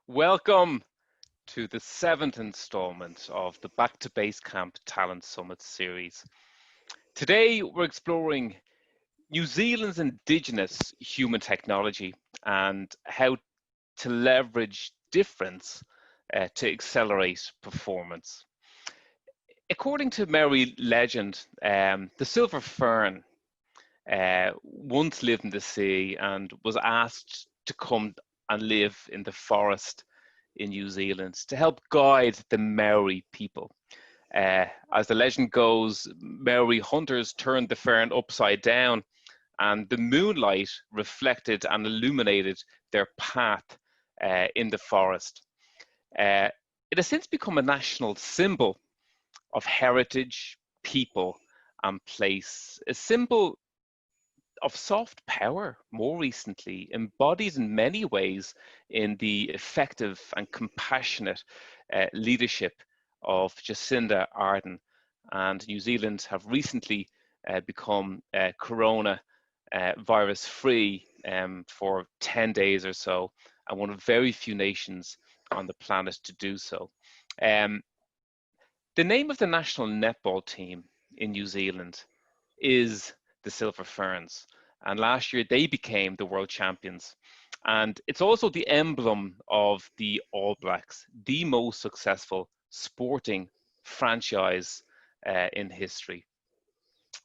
Welcome to the seventh installment of the Back to Basecamp Talent Summit series. Today, we're exploring New Zealand's indigenous human technology and how to leverage difference to accelerate performance. According to Maori legend, the silver fern once lived in the sea and was asked to come and live in the forest in New Zealand to help guide the Maori people. As the legend goes, Maori hunters turned the fern upside down and the moonlight reflected and illuminated their path in the forest. It has since become a national symbol of heritage, people, and place, a symbol of soft power, more recently, embodied in many ways in the effective and compassionate leadership of Jacinda Ardern. And New Zealand have recently become corona virus free for 10 days or so, and one of very few nations on the planet to do so. The name of the national netball team in New Zealand is the Silver Ferns, and last year they became the world champions. And it's also the emblem of the All Blacks, the most successful sporting franchise in history.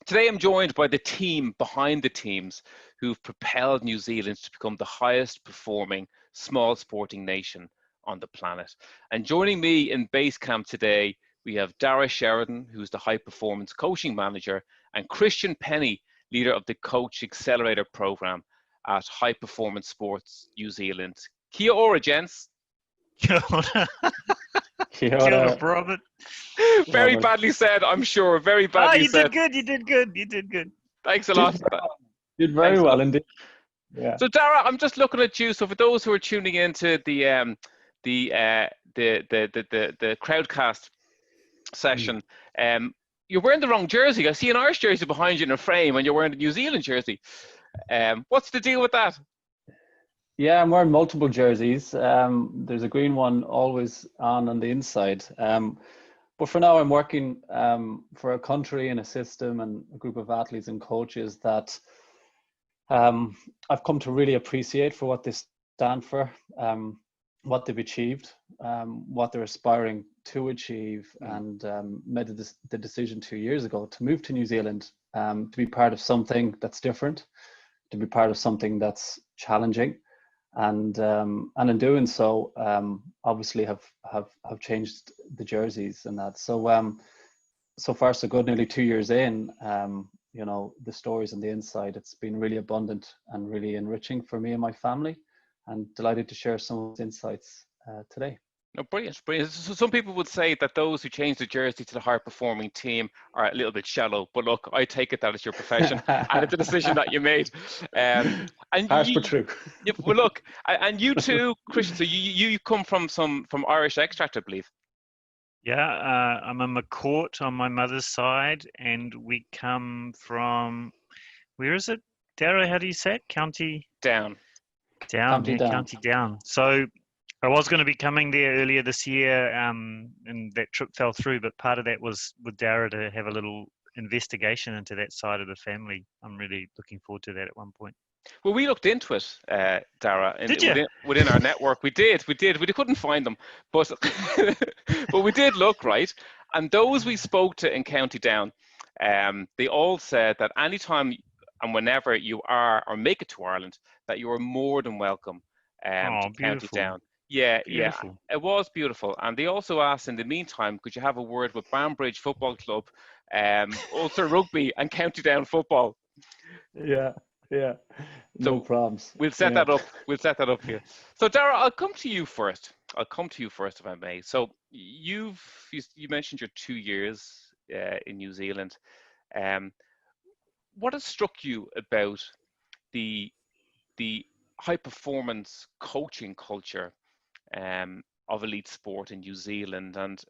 Today I'm joined by the team behind the teams who've propelled New Zealand to become the highest performing small sporting nation on the planet. And joining me in Basecamp today, we have Daragh Sheridan, who's the high performance coaching manager, and Christian Penny, leader of the Coach Accelerator program at High Performance Sports New Zealand. Kia ora, gents. Kia ora. Kia Kia ora, ora. Robert. Very Robert. badly said, I'm sure. Very badly you said. did good. You did good. You did good. Thanks a lot. Did very Thanks a well lot. indeed. Yeah. So Daragh, I'm just looking at you. So for those who are tuning into the crowdcast session, you're wearing the wrong jersey. I see an Irish jersey behind you in a frame, and you're wearing a New Zealand jersey. What's the deal with that? Yeah, I'm wearing multiple jerseys. There's a green one always on the inside. But for now, I'm working for a country and a system and a group of athletes and coaches that I've come to really appreciate for what they stand for, what they've achieved, what they're aspiring to achieve, and made the decision 2 years ago to move to New Zealand, to be part of something that's different, to be part of something that's challenging, and in doing so, obviously have changed the jerseys and that. So so far so good. Nearly 2 years in, you know, the stories on the inside, it's been really abundant and really enriching for me and my family, and delighted to share some of those insights today. No, brilliant, brilliant. So some people would say that those who change the jersey to the higher performing team are a little bit shallow, but look, I take it that it's your profession and it's a decision that you made. And Harsh but true. well, look, and you too, Christian. So you come from Irish extract, I believe. Yeah, I'm a McCourt on my mother's side, and we come from, where is it? Daragh, how do you say it? County Down. County Down. County Down. So I was going to be coming there earlier this year, and that trip fell through. But part of that was with Daragh to have a little investigation into that side of the family. I'm really looking forward to that at one point. Well, we looked into it, Daragh. Did you? Within our network, we did. We couldn't find them, but but we did look, right. And those we spoke to in County Down, they all said that anytime and whenever you are or make it to Ireland, that you are more than welcome to County Down. Yeah, Beautiful. yeah, it was beautiful. And they also asked, in the meantime, could you have a word with Banbridge Football Club, Ulster Rugby, and County Down Football? Yeah. No problems. We'll set that up. We'll set that up here. So Daragh, I'll come to you first, if I may. So you mentioned your 2 years in New Zealand. What has struck you about the high performance coaching culture of elite sport in New Zealand, and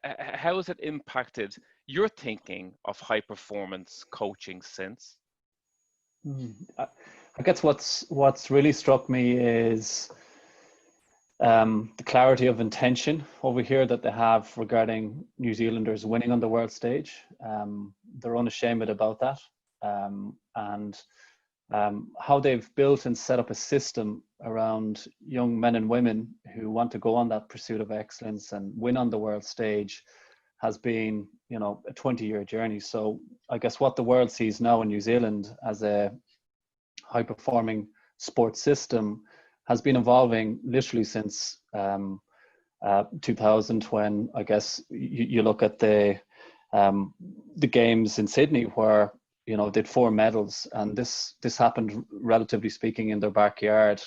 how has it impacted your thinking of high performance coaching since? I guess what's really struck me is the clarity of intention over here that they have regarding New Zealanders winning on the world stage. They're unashamed about that. And how they've built and set up a system around young men and women who want to go on that pursuit of excellence and win on the world stage has been, you know, a 20-year journey. So I guess what the world sees now in New Zealand as a high-performing sports system has been evolving literally since 2000, when I guess you look at the games in Sydney, where, you know, did 4 medals, and this happened, relatively speaking, in their backyard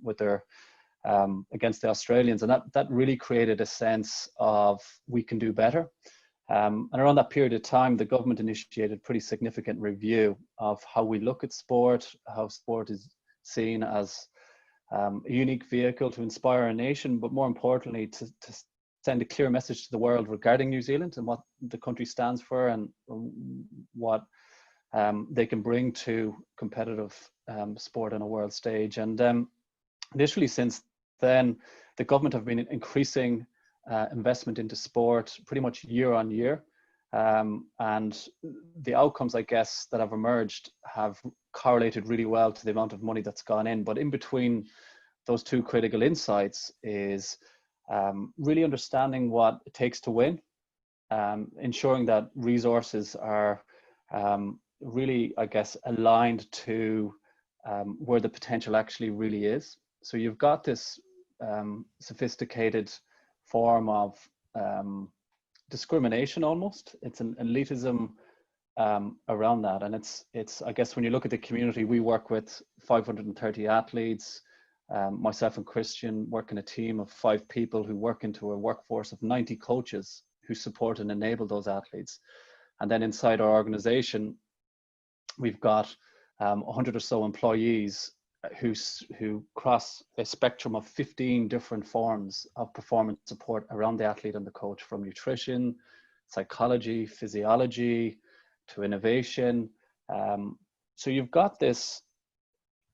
with their against the Australians, and that really created a sense of we can do better. And around that period of time, the government initiated pretty significant review of how we look at sport, how sport is seen as a unique vehicle to inspire a nation, but more importantly, to send a clear message to the world regarding New Zealand and what the country stands for and what they can bring to competitive sport on a world stage. And literally since then, the government have been increasing investment into sport pretty much year on year. And the outcomes, I guess, that have emerged have correlated really well to the amount of money that's gone in. But in between those two critical insights is really understanding what it takes to win, ensuring that resources are really, I guess, aligned to where the potential actually really is. So you've got this sophisticated form of discrimination almost. It's an elitism around that. And it's I guess when you look at the community, we work with 530 athletes. Myself and Christian work in a team of 5 people who work into a workforce of 90 coaches who support and enable those athletes. And then inside our organization, we've got 100 or so employees who cross a spectrum of 15 different forms of performance support around the athlete and the coach, from nutrition, psychology, physiology, to innovation. So you've got this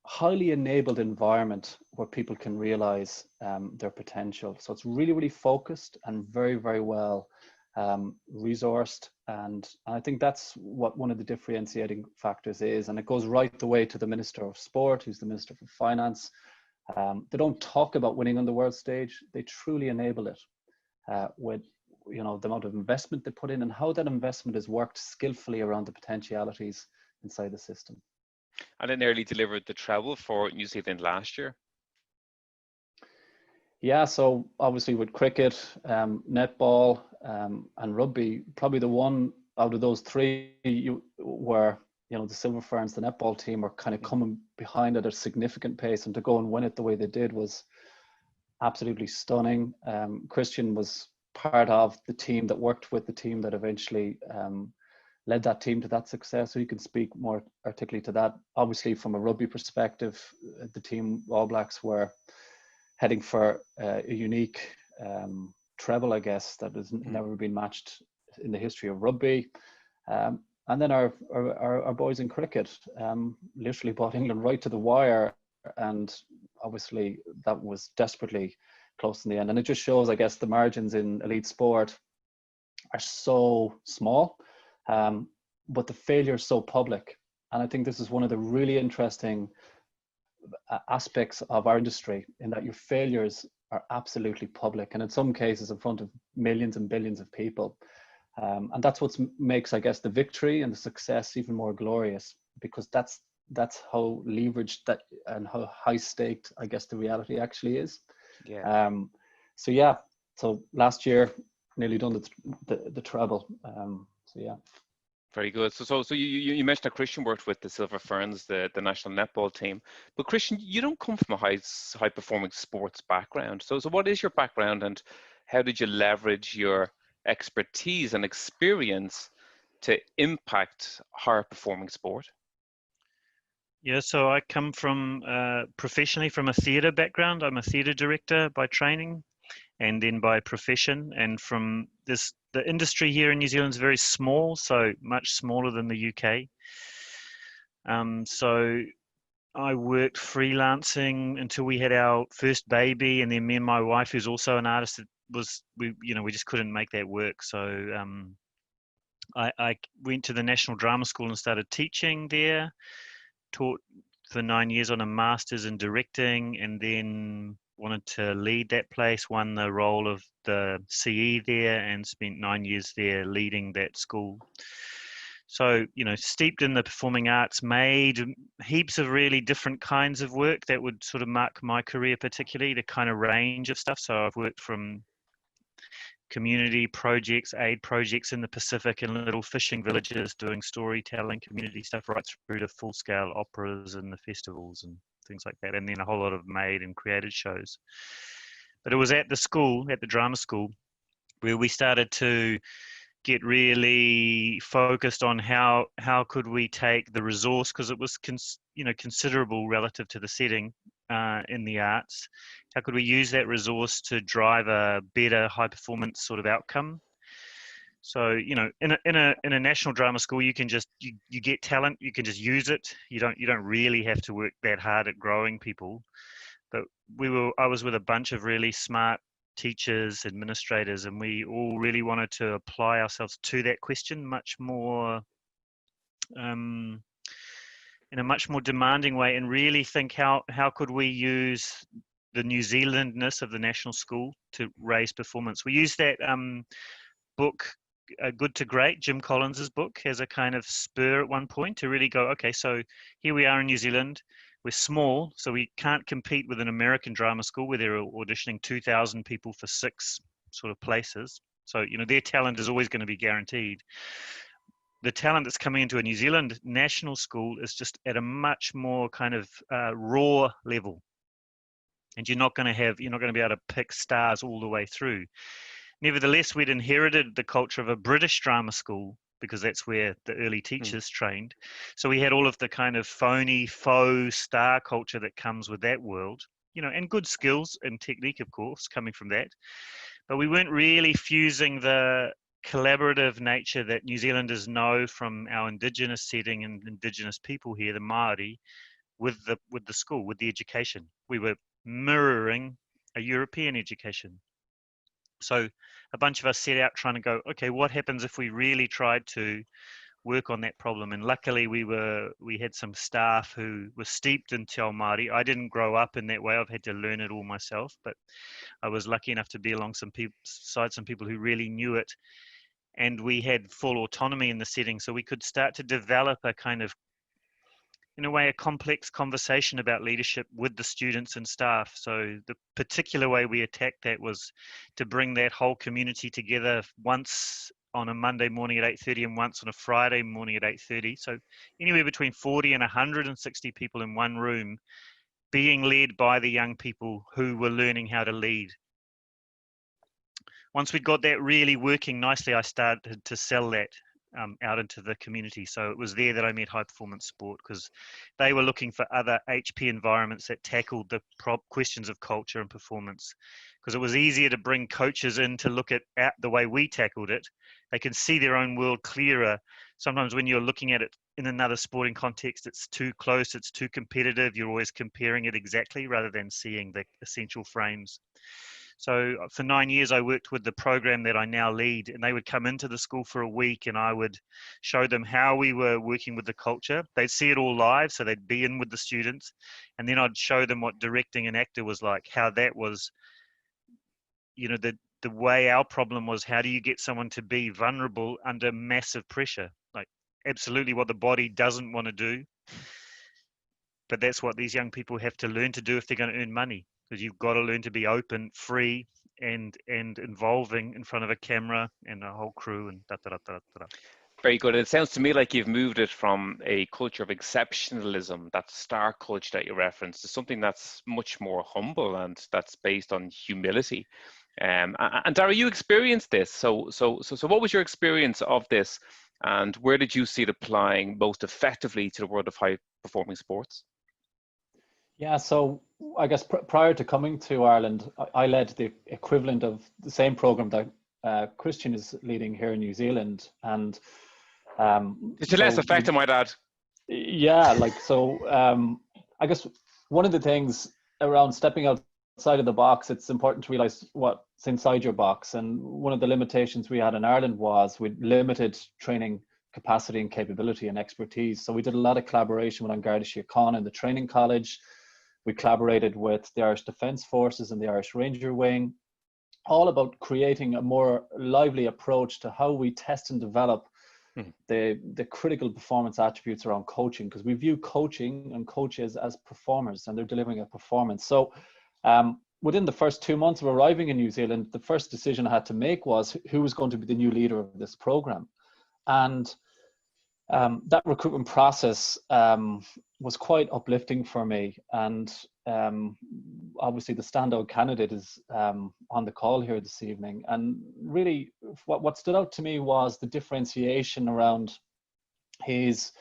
highly enabled environment where people can realize their potential. So it's really, really focused and very, very well resourced. And I think that's what one of the differentiating factors is. And it goes right the way to the Minister of Sport, who's the Minister for Finance. They don't talk about winning on the world stage. They truly enable it with, you know, the amount of investment they put in and how that investment is worked skillfully around the potentialities inside the system. And it nearly delivered the treble for New Zealand last year. Yeah, so obviously with cricket, netball, and rugby, probably the one out of those 3 where, you know, the Silver Ferns, the netball team, are kind of coming behind at a significant pace, and to go and win it the way they did was absolutely stunning. Christian was part of the team that worked with the team that eventually led that team to that success, so you can speak more articulately to that. Obviously, from a rugby perspective, the team All Blacks were heading for a unique treble, I guess, that has never been matched in the history of rugby. And then our boys in cricket literally brought England right to the wire, and obviously that was desperately close in the end. And it just shows, I guess, the margins in elite sport are so small, but the failure is so public. And I think this is one of the really interesting aspects of our industry, in that your failures are absolutely public, and in some cases in front of millions and billions of people. And that's what makes, I guess, the victory and the success even more glorious, because that's how leveraged that and how high staked, I guess, the reality actually is. Yeah. So last year nearly done the treble. So yeah. Very good. So you mentioned that Christian worked with the Silver Ferns, the national netball team. But Christian, you don't come from a high performing sports background. So what is your background, and how did you leverage your expertise and experience to impact higher performing sport? Yeah, so I come from professionally from a theatre background. I'm a theatre director by training, and then by profession. And from this, the industry here in New Zealand is very small, so much smaller than the UK. So I worked freelancing until we had our first baby, and then me and my wife, who's also an artist, we just couldn't make that work. So I went to the National Drama School and started teaching there. Taught for 9 years on a master's in directing, and then wanted to lead that place. Won the role of the CE there, and spent 9 years there leading that school. So, steeped in the performing arts, made heaps of really different kinds of work that would sort of mark my career, particularly the kind of range of stuff. So I've worked from community projects, aid projects in the Pacific and little fishing villages, doing storytelling, community stuff, right through to full-scale operas and the festivals and things like that. And then a whole lot of made and created shows. But it was at the school, at the drama school, where we started to get really focused on how could we take the resource, because it was considerable relative to the setting in the arts. How could we use that resource to drive a better high performance sort of outcome? So in a national drama school, you can just you get talent, you can just use it. You don't really have to work that hard at growing people. But I was with a bunch of really smart teachers, administrators, and we all really wanted to apply ourselves to that question much more in a much more demanding way, and really think how could we use the New Zealandness of the national school to raise performance. We used that book, Good to Great, Jim Collins's book, as a kind of spur at one point to really go, okay, so here we are in New Zealand. We're small, so we can't compete with an American drama school where they're auditioning 2,000 people for 6 sort of places. So, their talent is always going to be guaranteed. The talent that's coming into a New Zealand national school is just at a much more kind of raw level. And you're not going to be able to pick stars all the way through. Nevertheless, we'd inherited the culture of a British drama school, because that's where the early teachers trained. So we had all of the kind of phony, faux star culture that comes with that world, and good skills and technique, of course, coming from that. But we weren't really fusing the collaborative nature that New Zealanders know from our Indigenous setting and Indigenous people here, the Māori, with the school, with the education. We were mirroring a European education. So a bunch of us set out trying to go, okay, what happens if we really tried to work on that problem? And luckily we had some staff who were steeped in Te Ao Māori. I didn't grow up in that way. I've had to learn it all myself, but I was lucky enough to be along some people who really knew it. And we had full autonomy in the setting, so we could start to develop a kind of, in a way, a complex conversation about leadership with the students and staff. So the particular way we attacked that was to bring that whole community together once on a Monday morning at 8:30 and once on a Friday morning at 8:30. So anywhere between 40 and 160 people in one room, being led by the young people who were learning how to lead. Once we'd got that really working nicely, I started to sell that out into the community. So it was there that I met High Performance Sport, because they were looking for other HP environments that tackled the questions of culture and performance, because it was easier to bring coaches in to look at the way we tackled it. They can see their own world clearer. Sometimes when you're looking at it in another sporting context, it's too close, it's too competitive. You're always comparing it exactly rather than seeing the essential frames. So for 9 years, I worked with the program that I now lead, and they would come into the school for a week, and I would show them how we were working with the culture. They'd see it all live, so they'd be in with the students, and then I'd show them what directing an actor was like, how that was, the way our problem was, how do you get someone to be vulnerable under massive pressure? Like absolutely what the body doesn't want to do, but that's what these young people have to learn to do if they're going to earn money. Because you've got to learn to be open, free, and involving in front of a camera and a whole crew and da da da da da. Very good. It sounds to me like you've moved it from a culture of exceptionalism, that star culture that you referenced, to something that's much more humble and that's based on humility. And Daragh, you experienced this. So what was your experience of this, and where did you see it applying most effectively to the world of high performing sports? Yeah, so I guess prior to coming to Ireland, I led the equivalent of the same program that Christian is leading here in New Zealand, and it's less effective, my dad. Yeah, I guess one of the things around stepping outside of the box, it's important to realize what's inside your box. And one of the limitations we had in Ireland was with limited training capacity and capability and expertise. So we did a lot of collaboration with An Garda Síochána in the training college. We collaborated with the Irish Defence Forces and the Irish Ranger Wing, all about creating a more lively approach to how we test and develop the critical performance attributes around coaching, because we view coaching and coaches as performers, and they're delivering a performance. So within the first 2 months of arriving in New Zealand, the first decision I had to make was who was going to be the new leader of this program. And that recruitment process was quite uplifting for me. And obviously the standout candidate is on the call here this evening. And really what stood out to me was the differentiation around his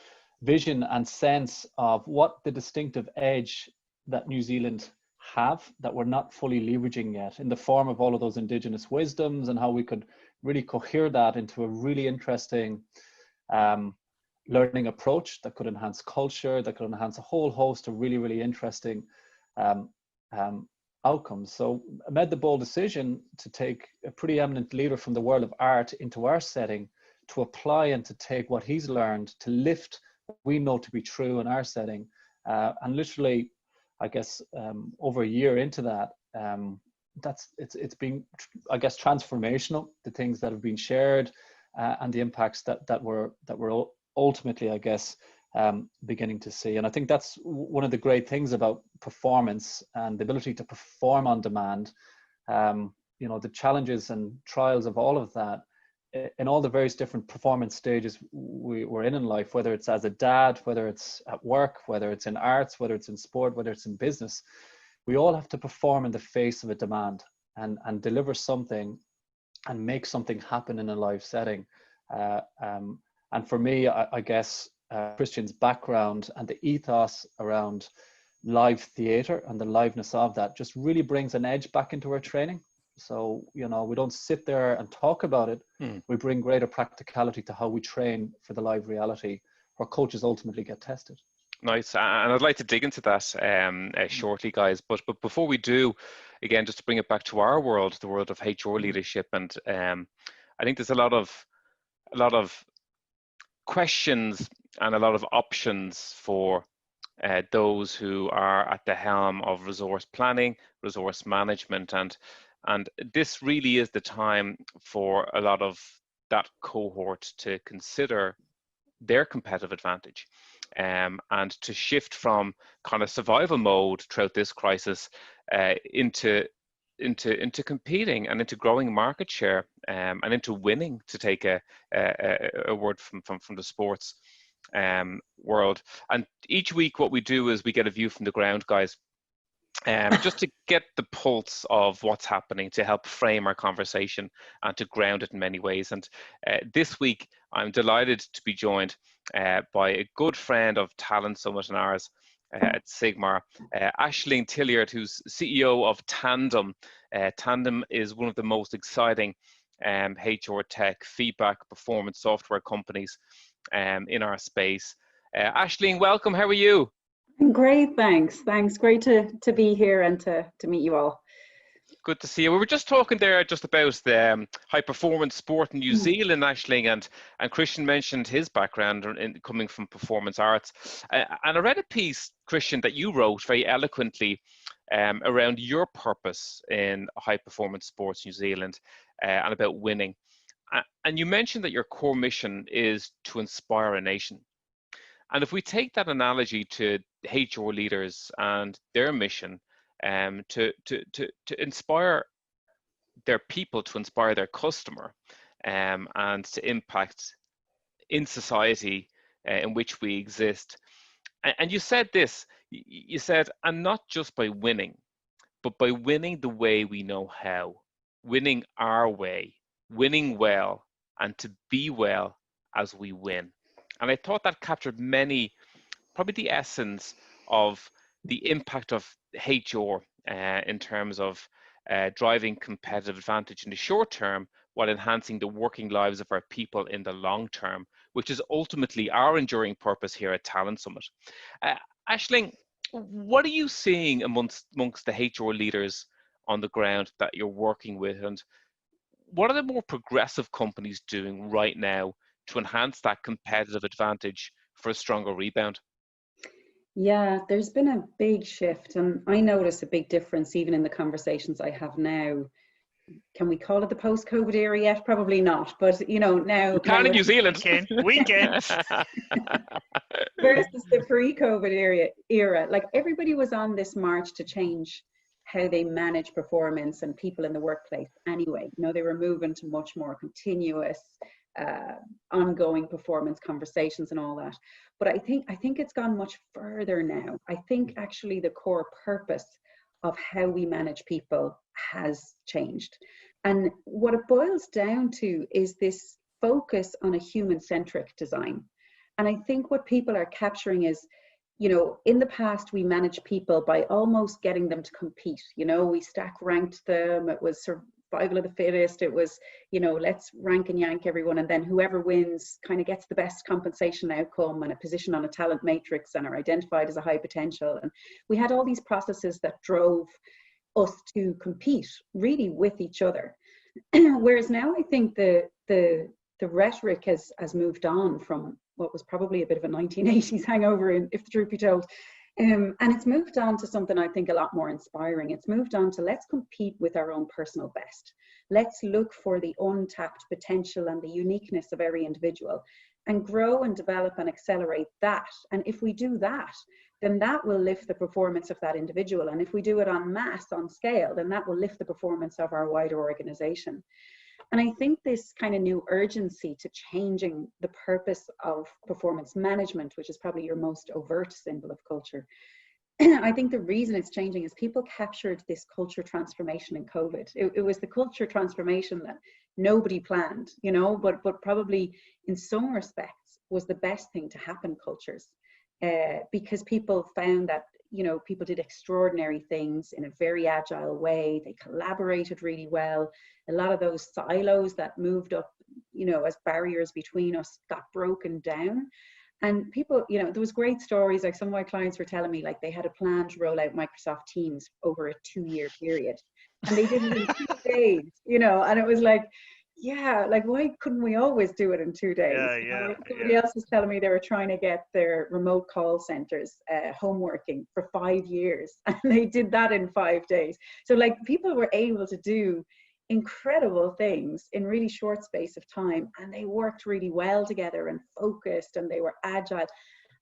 vision and sense of what the distinctive edge that New Zealand have that we're not fully leveraging yet, in the form of all of those indigenous wisdoms, and how we could really cohere that into a really interesting learning approach that could enhance culture, that could enhance a whole host of really, really interesting outcomes. So I made the bold decision to take a pretty eminent leader from the world of art into our setting, to apply and to take what he's learned to lift what we know to be true in our setting. And literally, I guess, over a year into that, it's been, I guess, transformational, the things that have been shared and the impacts that we're ultimately, I guess, beginning to see. And I think that's one of the great things about performance and the ability to perform on demand. You know, the challenges and trials of all of that in all the various different performance stages we're in life, whether it's as a dad, whether it's at work, whether it's in arts, whether it's in sport, whether it's in business, we all have to perform in the face of a demand and deliver something and make something happen in a live setting. And for me, I guess Christian's background and the ethos around live theatre and the liveness of that just really brings an edge back into our training. So, you know, we don't sit there and talk about it. We bring greater practicality to how we train for the live reality where coaches ultimately get tested. Nice. And I'd like to dig into that shortly, guys. But before we do, again, just to bring it back to our world, the world of HR leadership. And I think there's a lot of questions and a lot of options for those who are at the helm of resource planning, resource management, and this really is the time for a lot of that cohort to consider their competitive advantage and to shift from kind of survival mode throughout this crisis into competing and into growing market share and into winning, to take a word from the sports world. And each week what we do is we get a view from the ground, guys, just to get the pulse of what's happening, to help frame our conversation and to ground it in many ways. And this week I'm delighted to be joined by a good friend of Talent Summit and ours at Sigmar, Aisling Teillard, who's CEO of Tandem. Tandem is one of the most exciting HR tech feedback performance software companies in our space. Aisling, welcome. How are you? Great, thanks. Great to be here and to meet you all. Good to see you. We were just talking there just about the high performance sport in New Zealand, Aisling, and Christian mentioned his background in coming from performance arts. And I read a piece, Christian, that you wrote very eloquently around your purpose in high performance sports New Zealand and about winning. And you mentioned that your core mission is to inspire a nation. And if we take that analogy to HR leaders and their mission, to inspire their people, to inspire their customer, and to impact in society in which we exist. And you said this, you said, and not just by winning, but by winning the way we know how, winning our way, winning well, and to be well as we win. And I thought that captured probably the essence of the impact of HR in terms of driving competitive advantage in the short term while enhancing the working lives of our people in the long term, which is ultimately our enduring purpose here at Talent Summit. Aisling, What are you seeing amongst the HR leaders on the ground that you're working with, and what are the more progressive companies doing right now to enhance that competitive advantage for a stronger rebound? Yeah, there's been a big shift, and I notice a big difference even in the conversations I have now. Can we call it the post-COVID era yet? Probably not, but now You can in New Zealand. We can. versus the pre-COVID era, like everybody was on this march to change how they manage performance and people in the workplace anyway. They were moving to much more continuous, ongoing performance conversations and all that. But I think it's gone much further now. I think actually the core purpose of how we manage people has changed. And what it boils down to is this focus on a human-centric design. And I think what people are capturing is, in the past, we managed people by almost getting them to compete. We stack ranked them. It was survival of the fittest. It was, let's rank and yank everyone. And then whoever wins kind of gets the best compensation outcome and a position on a talent matrix and are identified as a high potential. And we had all these processes that drove us to compete really with each other. Whereas now I think the rhetoric has moved on from what was probably a bit of a 1980s hangover, if the truth be told. And it's moved on to something I think a lot more inspiring. It's moved on to let's compete with our own personal best. Let's look for the untapped potential and the uniqueness of every individual and grow and develop and accelerate that. And if we do that, then that will lift the performance of that individual. And if we do it en masse, on scale, then that will lift the performance of our wider organization. And I think this kind of new urgency to changing the purpose of performance management, which is probably your most overt symbol of culture, I think the reason it's changing is people captured this culture transformation in COVID. It was the culture transformation that nobody planned, but probably in some respects was the best thing to happen cultures, because people found that people did extraordinary things in a very agile way. They collaborated really well. A lot of those silos that moved up, as barriers between us got broken down. And people, there was great stories. Like some of my clients were telling me, like they had a plan to roll out Microsoft Teams over a 2-year period. And they did it in 2 days, and it was like, yeah, like why couldn't we always do it in 2 days? Somebody else was telling me they were trying to get their remote call centers home working for 5 years, and they did that in 5 days. So like people were able to do incredible things in really short space of time, and they worked really well together and focused, and they were agile.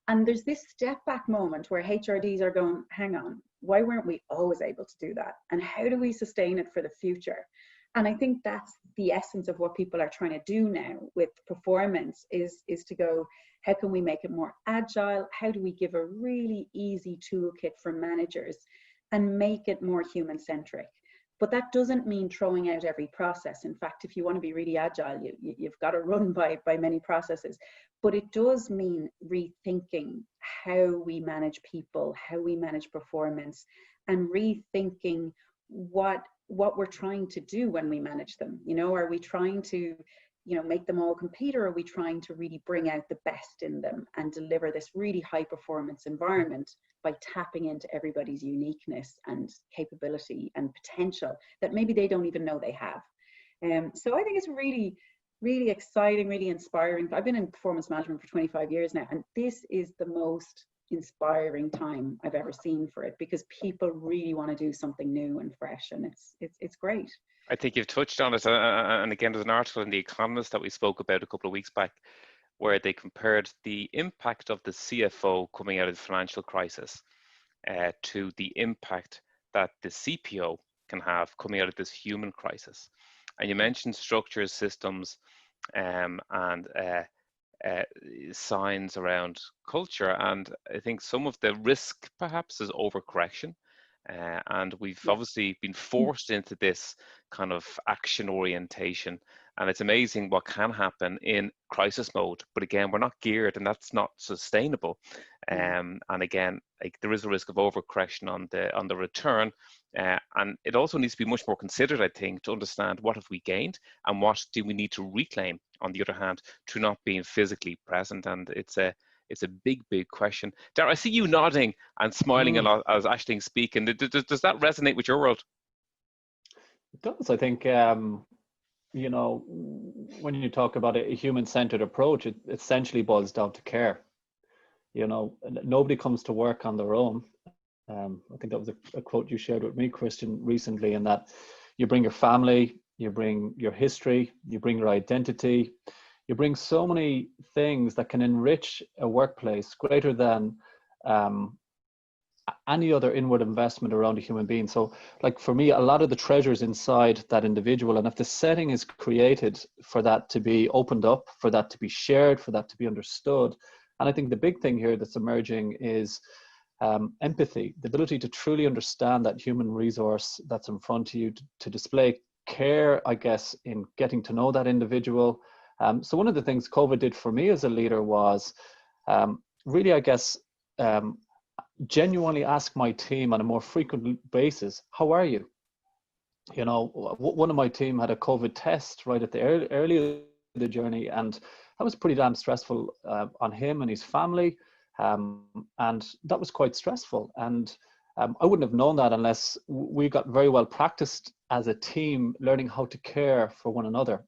And there's this step back moment where HRDs are going, hang on, why weren't we always able to do that? And how do we sustain it for the future? And I think that's the essence of what people are trying to do now with performance is to go, how can we make it more agile? How do we give a really easy toolkit for managers and make it more human-centric? But that doesn't mean throwing out every process. In fact, if you want to be really agile, you've got to run by many processes. But it does mean rethinking how we manage people, how we manage performance, and rethinking what we're trying to do when we manage them. Are we trying to, make them all compete, or are we trying to really bring out the best in them and deliver this really high performance environment by tapping into everybody's uniqueness and capability and potential that maybe they don't even know they have? So I think it's really, really exciting, really inspiring. I've been in performance management for 25 years now, and this is the most inspiring time I've ever seen for it, because people really want to do something new and fresh, and it's great. I think you've touched on it, and again, there's an article in The Economist that we spoke about a couple of weeks back, where they compared the impact of the CFO coming out of the financial crisis to the impact that the CPO can have coming out of this human crisis. And you mentioned structures, systems, and signs around culture, and I think some of the risk perhaps is overcorrection, and we've obviously been forced into this kind of action orientation, and it's amazing what can happen in crisis mode, but again, we're not geared, and that's not sustainable. And again, like there is a risk of overcorrection on the return, and it also needs to be much more considered, I think, to understand what have we gained and what do we need to reclaim, on the other hand, to not being physically present. And it's It's a big, big question. Daragh, I see you nodding and smiling a lot as Aisling speaking. Does that resonate with your world? It does. I think, you know, when you talk about a human-centered approach, it essentially boils down to care. You know, nobody comes to work on their own. I think that was a quote you shared with me, Christian, recently, in that you bring your family, you bring your history, you bring your identity, you bring so many things that can enrich a workplace greater than any other inward investment around a human being. So, like, for me, a lot of the treasures inside that individual, and if the setting is created for that to be opened up, for that to be shared, for that to be understood, and I think the big thing here that's emerging is empathy, the ability to truly understand that human resource that's in front of you, to display care, I guess, in getting to know that individual. So one of the things COVID did for me as a leader was really, I guess, genuinely ask my team on a more frequent basis, how are you? You know, one of my team had a COVID test right at the early of the journey, and that was pretty damn stressful on him and his family. And that was quite stressful. And I wouldn't have known that unless we got very well practiced as a team, learning how to care for one another.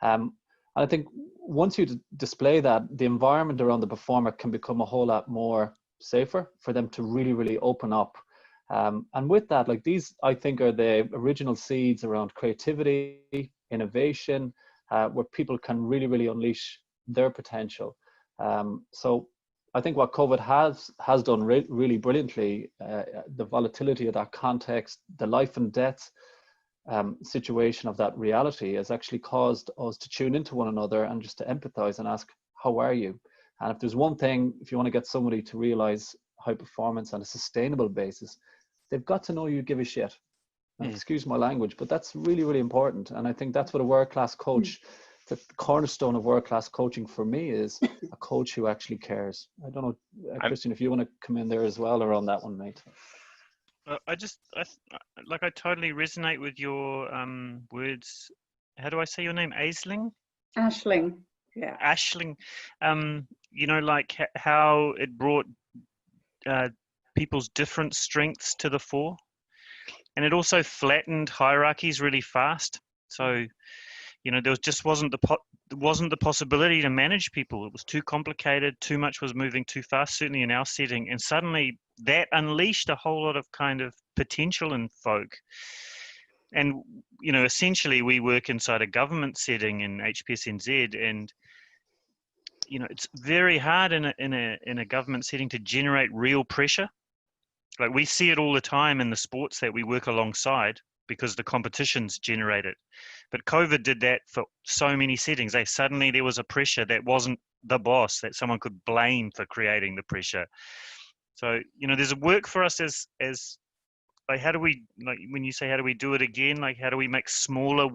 And I think once you display that, the environment around the performer can become a whole lot more safer for them to really, really open up. And with that, like, these, I think, are the original seeds around creativity, innovation, where people can really, really unleash their potential. So I think what COVID has done really brilliantly, the volatility of that context, the life and death situation of that reality, has actually caused us to tune into one another and just to empathize and ask, how are you? And if there's one thing, if you want to get somebody to realize high performance on a sustainable basis, they've got to know you give a shit. And excuse my language, but that's really, really important. And I think that's what a world-class coach, the cornerstone of world-class coaching for me, is a coach who actually cares. I don't know, Christian, if you want to come in there as well around that one, mate. I totally resonate with your words. How do I say your name? Aisling? Aisling. Yeah. Aisling. You know, like how it brought people's different strengths to the fore. And it also flattened hierarchies really fast. So, you know, there just wasn't the possibility to manage people. It was too complicated. Too much was moving too fast, certainly in our setting. And suddenly that unleashed a whole lot of kind of potential in folk. And, you know, essentially we work inside a government setting in HPSNZ, and, you know, it's very hard in a government setting to generate real pressure. Like, we see it all the time in the sports that we work alongside, because the competitions generate it. But COVID did that for so many settings. Suddenly there was a pressure that wasn't the boss, that someone could blame for creating the pressure. So, you know, there's a work for us as like, how do we, like, when you say how do we do it again, like, how do we make smaller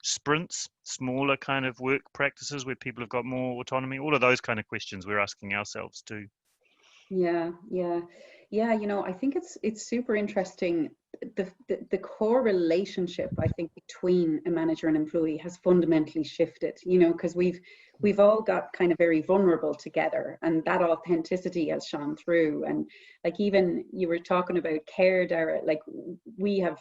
sprints, smaller kind of work practices where people have got more autonomy? All of those kind of questions we're asking ourselves too. Yeah. You know, I think it's super interesting. The core relationship, I think, between a manager and employee has fundamentally shifted. You know, because we've all got kind of very vulnerable together, and that authenticity has shone through. And like, even you were talking about care, Daragh, like, we have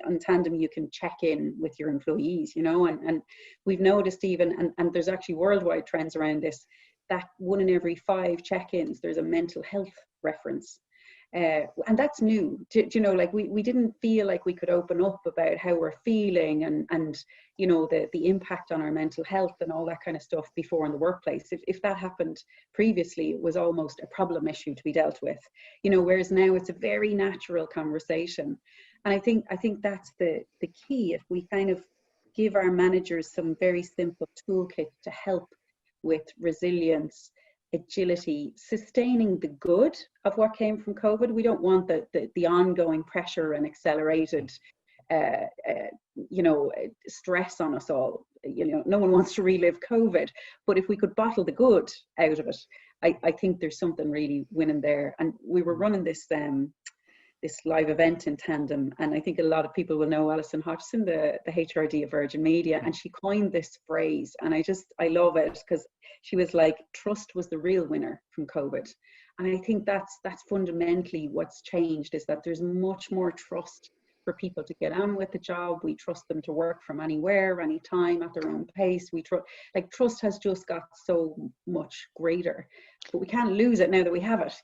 on Tandem, you can check in with your employees, you know, and we've noticed even, and there's actually worldwide trends around this, that 1 in every 5 check-ins, there's a mental health reference. And that's new. You know, like, we didn't feel like we could open up about how we're feeling and you know, the impact on our mental health and all that kind of stuff before in the workplace. If that happened previously, it was almost a problem issue to be dealt with, you know, whereas now it's a very natural conversation. And I think that's the key. If we kind of give our managers some very simple toolkits to help with resilience, agility, sustaining the good of what came from COVID. We don't want the ongoing pressure and accelerated, you know, stress on us all. You know, no one wants to relive COVID, but if we could bottle the good out of it, I think there's something really winning there. And we were running this this live event in tandem. And I think a lot of people will know Alison Hodgson, the HRD of Virgin Media, and she coined this phrase. And I love it, because she was like, trust was the real winner from COVID. And I think that's fundamentally what's changed, is that there's much more trust for people to get on with the job. We trust them to work from anywhere, anytime, at their own pace. Trust has just got so much greater, but we can't lose it now that we have it,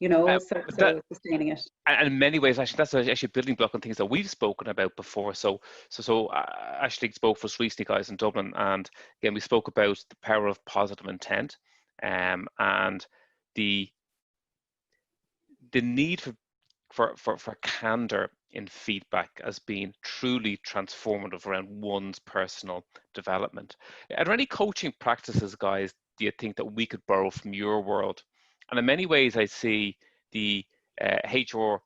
so sustaining it. And in many ways, actually, that's actually a building block on things that we've spoken about before. So Ashley spoke for us recently, guys, in Dublin, and again, we spoke about the power of positive intent, and the need for candor in feedback as being truly transformative around one's personal development. Are there any coaching practices, guys, do you think that we could borrow from your world? And in many ways, I see the HR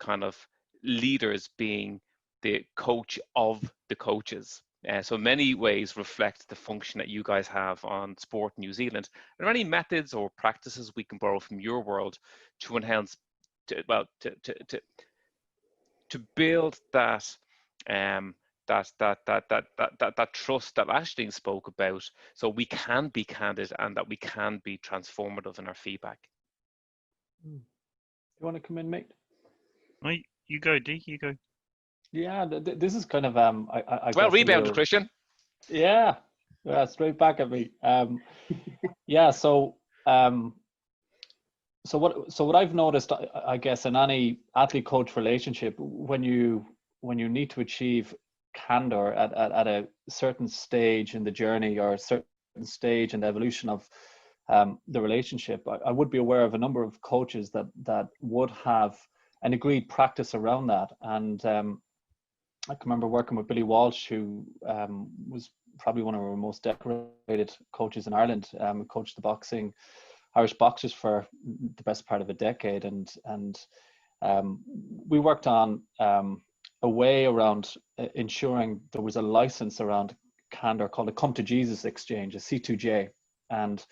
kind of leaders being the coach of the coaches. So in many ways reflect the function that you guys have on Sport New Zealand. Are there any methods or practices we can borrow from your world to enhance, to build that that trust that Aisling spoke about, so we can be candid and that we can be transformative in our feedback? You want to come in, mate? No, you go, Dee. You go. Yeah, this is kind of I well guess rebounded, Christian. Yeah, straight back at me. Yeah, so what I've noticed, I guess, in any athlete-coach relationship, when you need to achieve candor at a certain stage in the journey, or a certain stage in the evolution of the relationship, I would be aware of a number of coaches that would have an agreed practice around that. And I can remember working with Billy Walsh, who was probably one of our most decorated coaches in Ireland. Coached the Irish boxers for the best part of a decade, and we worked on a way around ensuring there was a license around candor called a Come to Jesus exchange, a C2J. And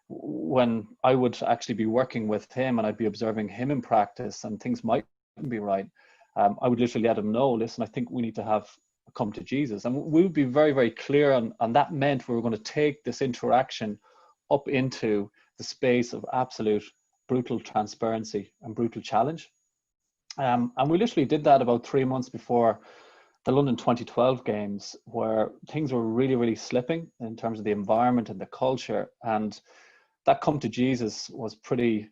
when I would actually be working with him and I'd be observing him in practice and things might be right, I would literally let him know, listen, I think we need to have a Come to Jesus. And we would be very, very clear on that meant we were going to take this interaction up into the space of absolute brutal transparency and brutal challenge. And we literally did that about 3 months before the London 2012 games, where things were really, really slipping in terms of the environment and the culture. And that Come to Jesus was pretty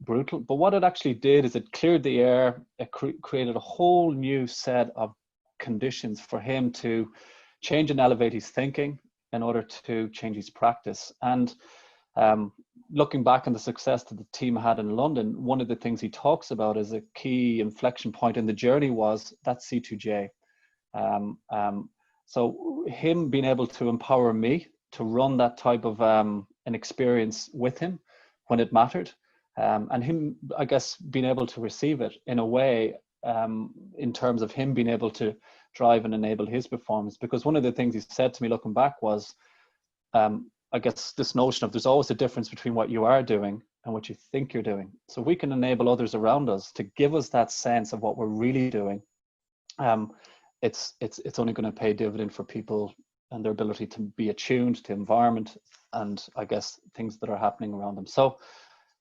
brutal. But what it actually did is it cleared the air. It created a whole new set of conditions for him to change and elevate his thinking in order to change his practice. And looking back on the success that the team had in London, one of the things he talks about as a key inflection point in the journey was that C2J. So him being able to empower me to run that type of an experience with him when it mattered, and him, I guess, being able to receive it in a way, in terms of him being able to drive and enable his performance. Because one of the things he said to me looking back was, I guess, this notion of there's always a difference between what you are doing and what you think you're doing. So we can enable others around us to give us that sense of what we're really doing. It's only going to pay dividend for people and their ability to be attuned to environment and, I guess, things that are happening around them. So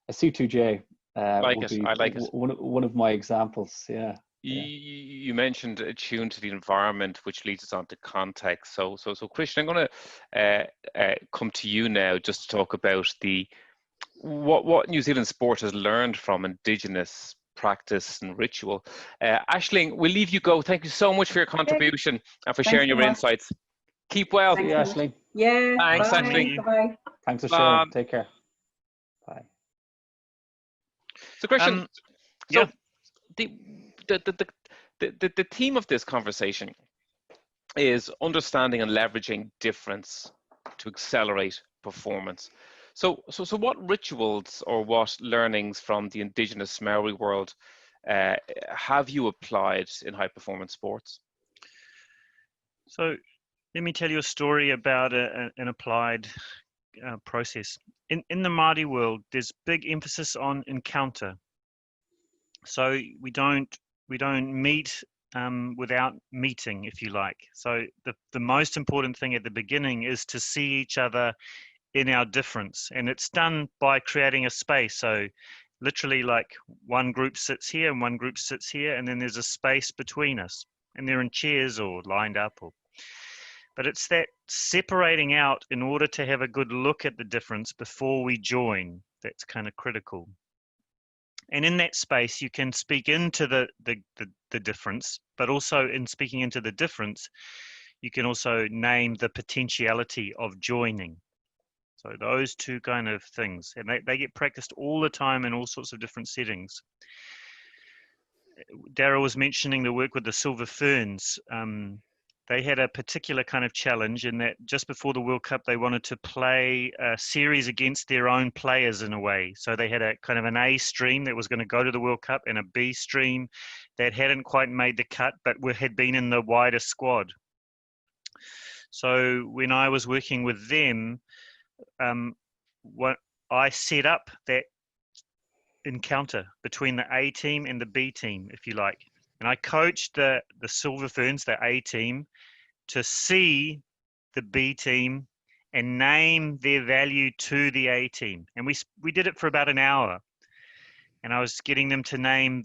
a C2J would be one of my examples. Yeah. You mentioned attuned to the environment, which leads us on to context. So Christian, I'm going to come to you now just to talk about what New Zealand sport has learned from Indigenous practice and ritual. Aisling, we'll leave you go. Thank you so much for your contribution and for sharing your insights. Keep well. Thanks, Aisling. Yeah. Thanks, bye. Aisling. Bye. Thanks for sharing. Take care. Bye. So Christian, yeah. The theme of this conversation is understanding and leveraging difference to accelerate performance. So what rituals or what learnings from the Indigenous Maori world have you applied in high performance sports? So let me tell you a story about an applied process. In the Māori world, there's big emphasis on encounter. So we don't we don't meet without meeting, if you like. So the most important thing at the beginning is to see each other in our difference, and it's done by creating a space. So literally, like, one group sits here and one group sits here, and then there's a space between us, and they're in chairs or lined up, but it's that separating out in order to have a good look at the difference before we join that's kind of critical. And in that space, you can speak into the difference, but also in speaking into the difference, you can also name the potentiality of joining. So those two kind of things, and they get practiced all the time in all sorts of different settings. Daragh was mentioning the work with the Silver Ferns. They had a particular kind of challenge in that just before the World Cup, they wanted to play a series against their own players in a way. So they had a kind of an A stream that was going to go to the World Cup and a B stream that hadn't quite made the cut, but had been in the wider squad. So when I was working with them, what I set up that encounter between the A team and the B team, if you like. And I coached the Silver Ferns, the A team, to see the B team and name their value to the A team. And we did it for about an hour. And I was getting them to name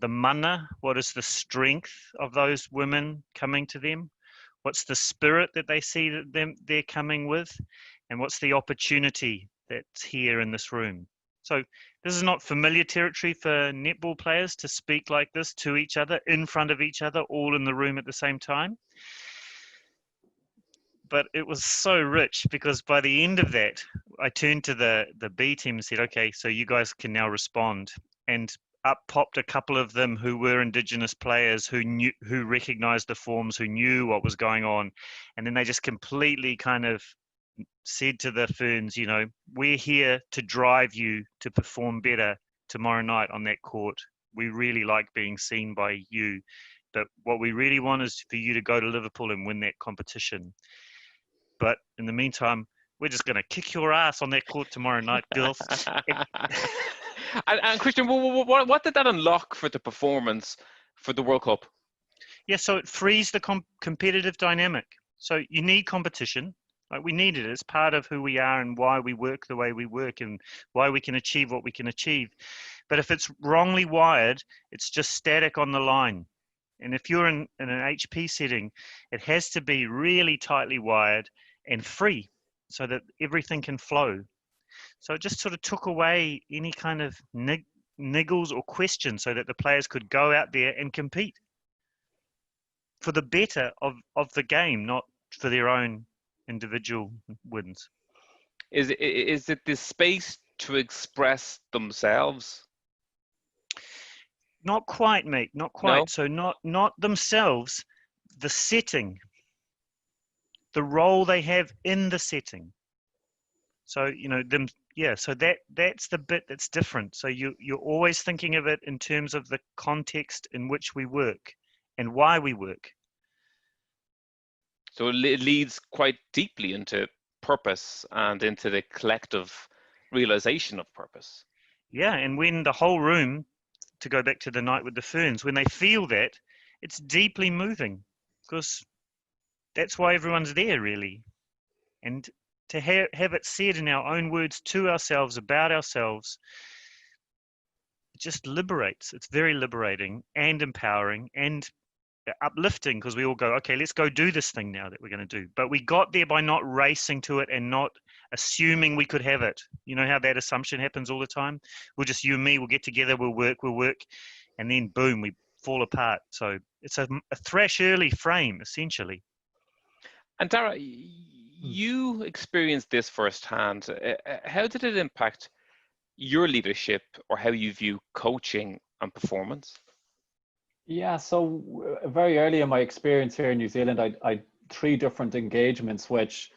the mana, what is the strength of those women coming to them? What's the spirit that they see that they're coming with? And what's the opportunity that's here in this room? So this is not familiar territory for netball players to speak like this to each other, in front of each other, all in the room at the same time. But it was so rich, because by the end of that, I turned to the B team and said, okay, so you guys can now respond. And up popped a couple of them who were Indigenous players who recognized the forms, who knew what was going on. And then they just completely kind of said to the Ferns, you know, we're here to drive you to perform better tomorrow night on that court. We really like being seen by you, but what we really want is for you to go to Liverpool and win that competition. But in the meantime, we're just going to kick your ass on that court tomorrow night, girls. And Christian, what did that unlock for the performance for the World Cup? Yeah, so it frees the competitive dynamic. So you need competition. Like, we need it as part of who we are and why we work the way we work and why we can achieve what we can achieve. But if it's wrongly wired, it's just static on the line. And if you're in an HP setting, it has to be really tightly wired and free so that everything can flow. So it just sort of took away any kind of niggles or questions so that the players could go out there and compete for the better of the game, not for their own individual wins. Is it the space to express themselves? Not quite, mate. Not quite. No? So not themselves, the setting, the role they have in the setting. So, you know, them. Yeah. So that's the bit that's different. So you're always thinking of it in terms of the context in which we work and why we work. So it leads quite deeply into purpose and into the collective realization of purpose. Yeah, and when the whole room, to go back to the night with the Ferns, when they feel that, it's deeply moving, because that's why everyone's there, really. And to have it said in our own words to ourselves, about ourselves, it just liberates. It's very liberating and empowering and uplifting, because we all go, okay, let's go do this thing now that we're going to do. But we got there by not racing to it and not assuming we could have it. You know how that assumption happens all the time? We'll just, you and me, we'll get together, we'll work, and then boom, we fall apart. So it's a thrash early frame, essentially. And Daragh, you experienced this firsthand. How did it impact your leadership or how you view coaching and performance? Yeah, so very early in my experience here in New Zealand, I had 3 different engagements which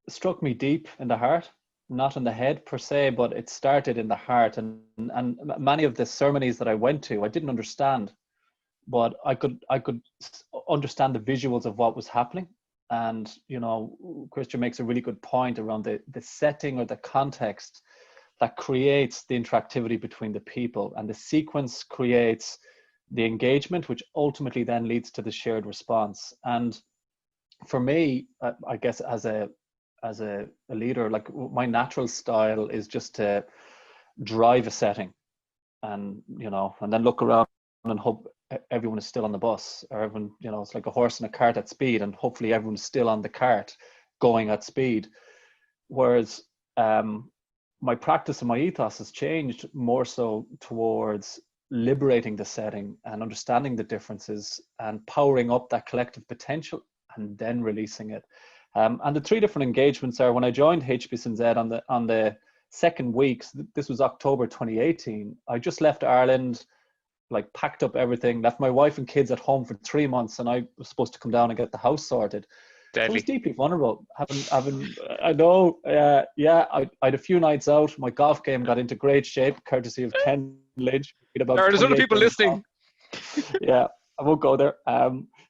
struck me deep in the heart, not in the head per se, but it started in the heart. And many of the ceremonies that I went to, I didn't understand, but I could understand the visuals of what was happening. And, you know, Christian makes a really good point around the setting or the context that creates the interactivity between the people, and the sequence creates the engagement, which ultimately then leads to the shared response. And for me, I guess as a leader, like my natural style is just to drive a setting, and and then look around and hope everyone is still on the bus, or everyone, it's like a horse in a cart at speed, and hopefully everyone's still on the cart going at speed. Whereas my practice and my ethos has changed more so towards liberating the setting and understanding the differences and powering up that collective potential and then releasing it. And the three different engagements are, when I joined HBSNZ on the second week, this was October 2018, I just left Ireland, like packed up everything, left my wife and kids at home for 3 months, and I was supposed to come down and get the house sorted. So it was deeply vulnerable. I know, yeah, I had a few nights out. My golf game got into great shape, courtesy of Ken Lynch. There's other people listening. Yeah, I won't go there.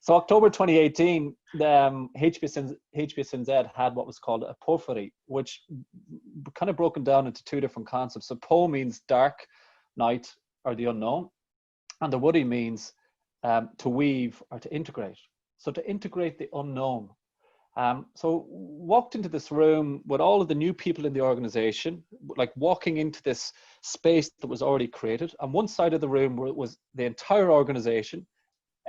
So October 2018, HBSNZ had what was called a porphyry, which kind of broken down into two different concepts. So po means dark, night, or the unknown, and the woody means to weave or to integrate. So to integrate the unknown. So walked into this room with all of the new people in the organization, like walking into this space that was already created. On one side of the room was the entire organization,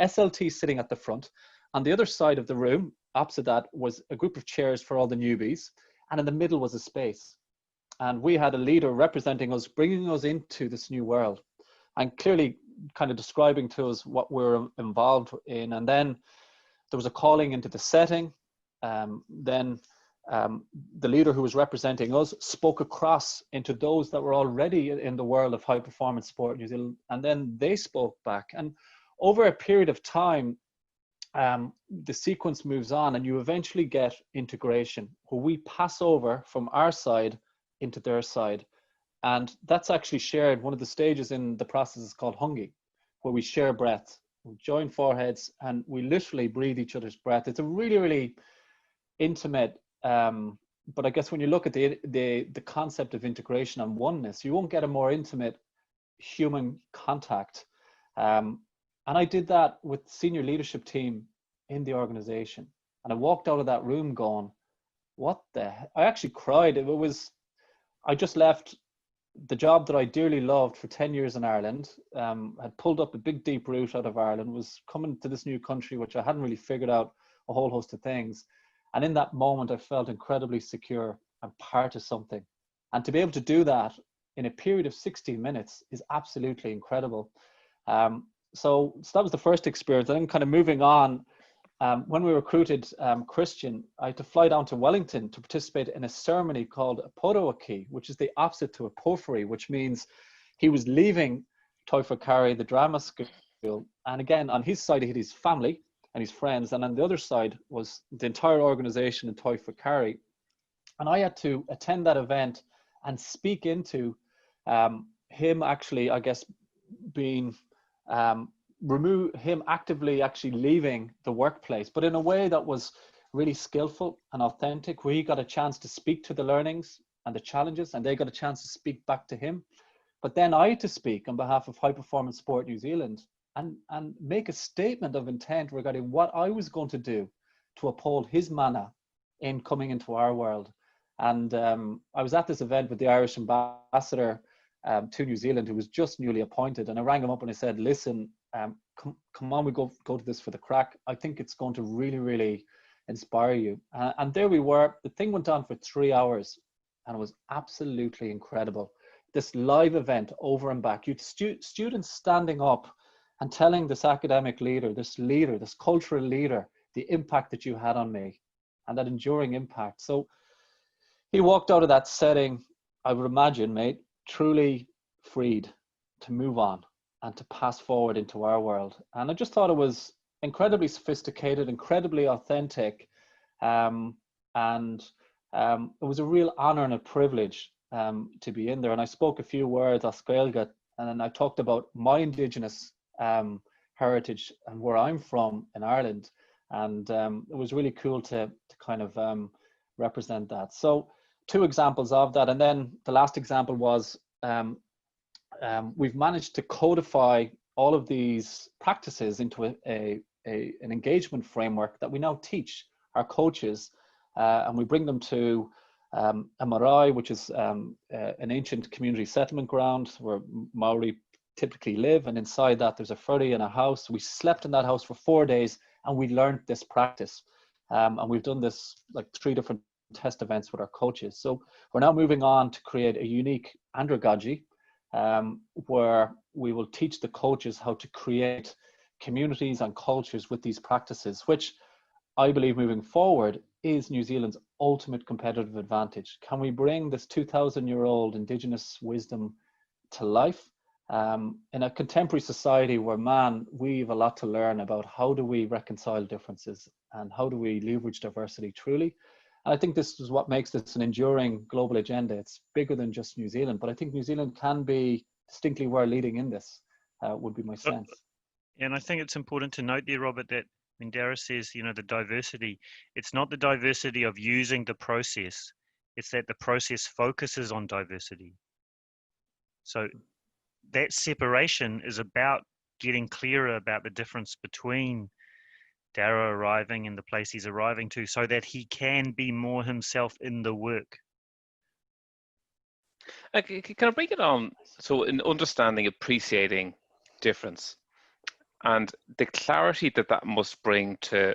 SLT sitting at the front. On the other side of the room, opposite that, was a group of chairs for all the newbies. And in the middle was a space. And we had a leader representing us, bringing us into this new world, and clearly kind of describing to us what we're involved in. And then there was a calling into the setting. Then the leader who was representing us spoke across into those that were already in the world of high performance sport in New Zealand, and then they spoke back. And over a period of time, the sequence moves on, and you eventually get integration, where we pass over from our side into their side. And that's actually shared. One of the stages in the process is called hungi, where we share breath. We join foreheads and we literally breathe each other's breath. It's a really, really intimate, but I guess when you look at the concept of integration and oneness, you won't get a more intimate human contact. And I did that with the senior leadership team in the organization. And I walked out of that room going, what the heck? I actually cried. I just left the job that I dearly loved for 10 years in Ireland, had pulled up a big deep route out of Ireland, was coming to this new country, which I hadn't really figured out a whole host of things. And in that moment, I felt incredibly secure and part of something. And to be able to do that in a period of 60 minutes is absolutely incredible. So that was the first experience. And then kind of moving on, when we recruited Christian, I had to fly down to Wellington to participate in a ceremony called a Podowaki, which is the opposite to a porphyry, which means he was leaving Toifakari, the drama school. And again, on his side, he had his family and his friends, and on the other side was the entire organization in Toifakari. And I had to attend that event and speak into him actually, I guess, being him actively actually leaving the workplace, but in a way that was really skillful and authentic, where he got a chance to speak to the learnings and the challenges, and they got a chance to speak back to him. But then I had to speak on behalf of High Performance Sport New Zealand and make a statement of intent regarding what I was going to do to uphold his mana in coming into our world. And I was at this event with the Irish ambassador to New Zealand, who was just newly appointed, and I rang him up and I said, listen, come on, we go to this for the crack. I think it's going to really, really inspire you. And there we were. The thing went on for 3 hours, and it was absolutely incredible. This live event over and back, you'd students standing up and telling this academic leader, this cultural leader, the impact that you had on me and that enduring impact. So he walked out of that setting, I would imagine, mate, truly freed to move on and to pass forward into our world. And I just thought it was incredibly sophisticated, incredibly authentic. And it was a real honor and a privilege to be in there. And I spoke a few words, Oscailga, and then I talked about my Indigenous heritage and where I'm from in Ireland. And it was really cool to kind of represent that. So two examples of that. And then the last example was we've managed to codify all of these practices into an engagement framework that we now teach our coaches, and we bring them to a marae, which is an ancient community settlement ground where Maori typically live, and inside that there's a whare and a house. We slept in that house for 4 days and we learned this practice, and we've done this like 3 different test events with our coaches. So we're now moving on to create a unique andragogy, where we will teach the coaches how to create communities and cultures with these practices, which I believe moving forward is New Zealand's ultimate competitive advantage. Can we bring this 2,000-year-old indigenous wisdom to life in a contemporary society where, man, we've a lot to learn about how do we reconcile differences and how do we leverage diversity truly. And I think this is what makes this an enduring global agenda. It's bigger than just New Zealand, but I think New Zealand can be distinctly where leading in this, would be my sense. And I think it's important to note there, Robert, that when Daragh says, the diversity, it's not the diversity of using the process, it's that the process focuses on diversity. So that separation is about getting clearer about the difference between Daragh arriving and the place he's arriving to, so that he can be more himself in the work. Can I break it on? So in understanding, appreciating difference and the clarity that that must bring to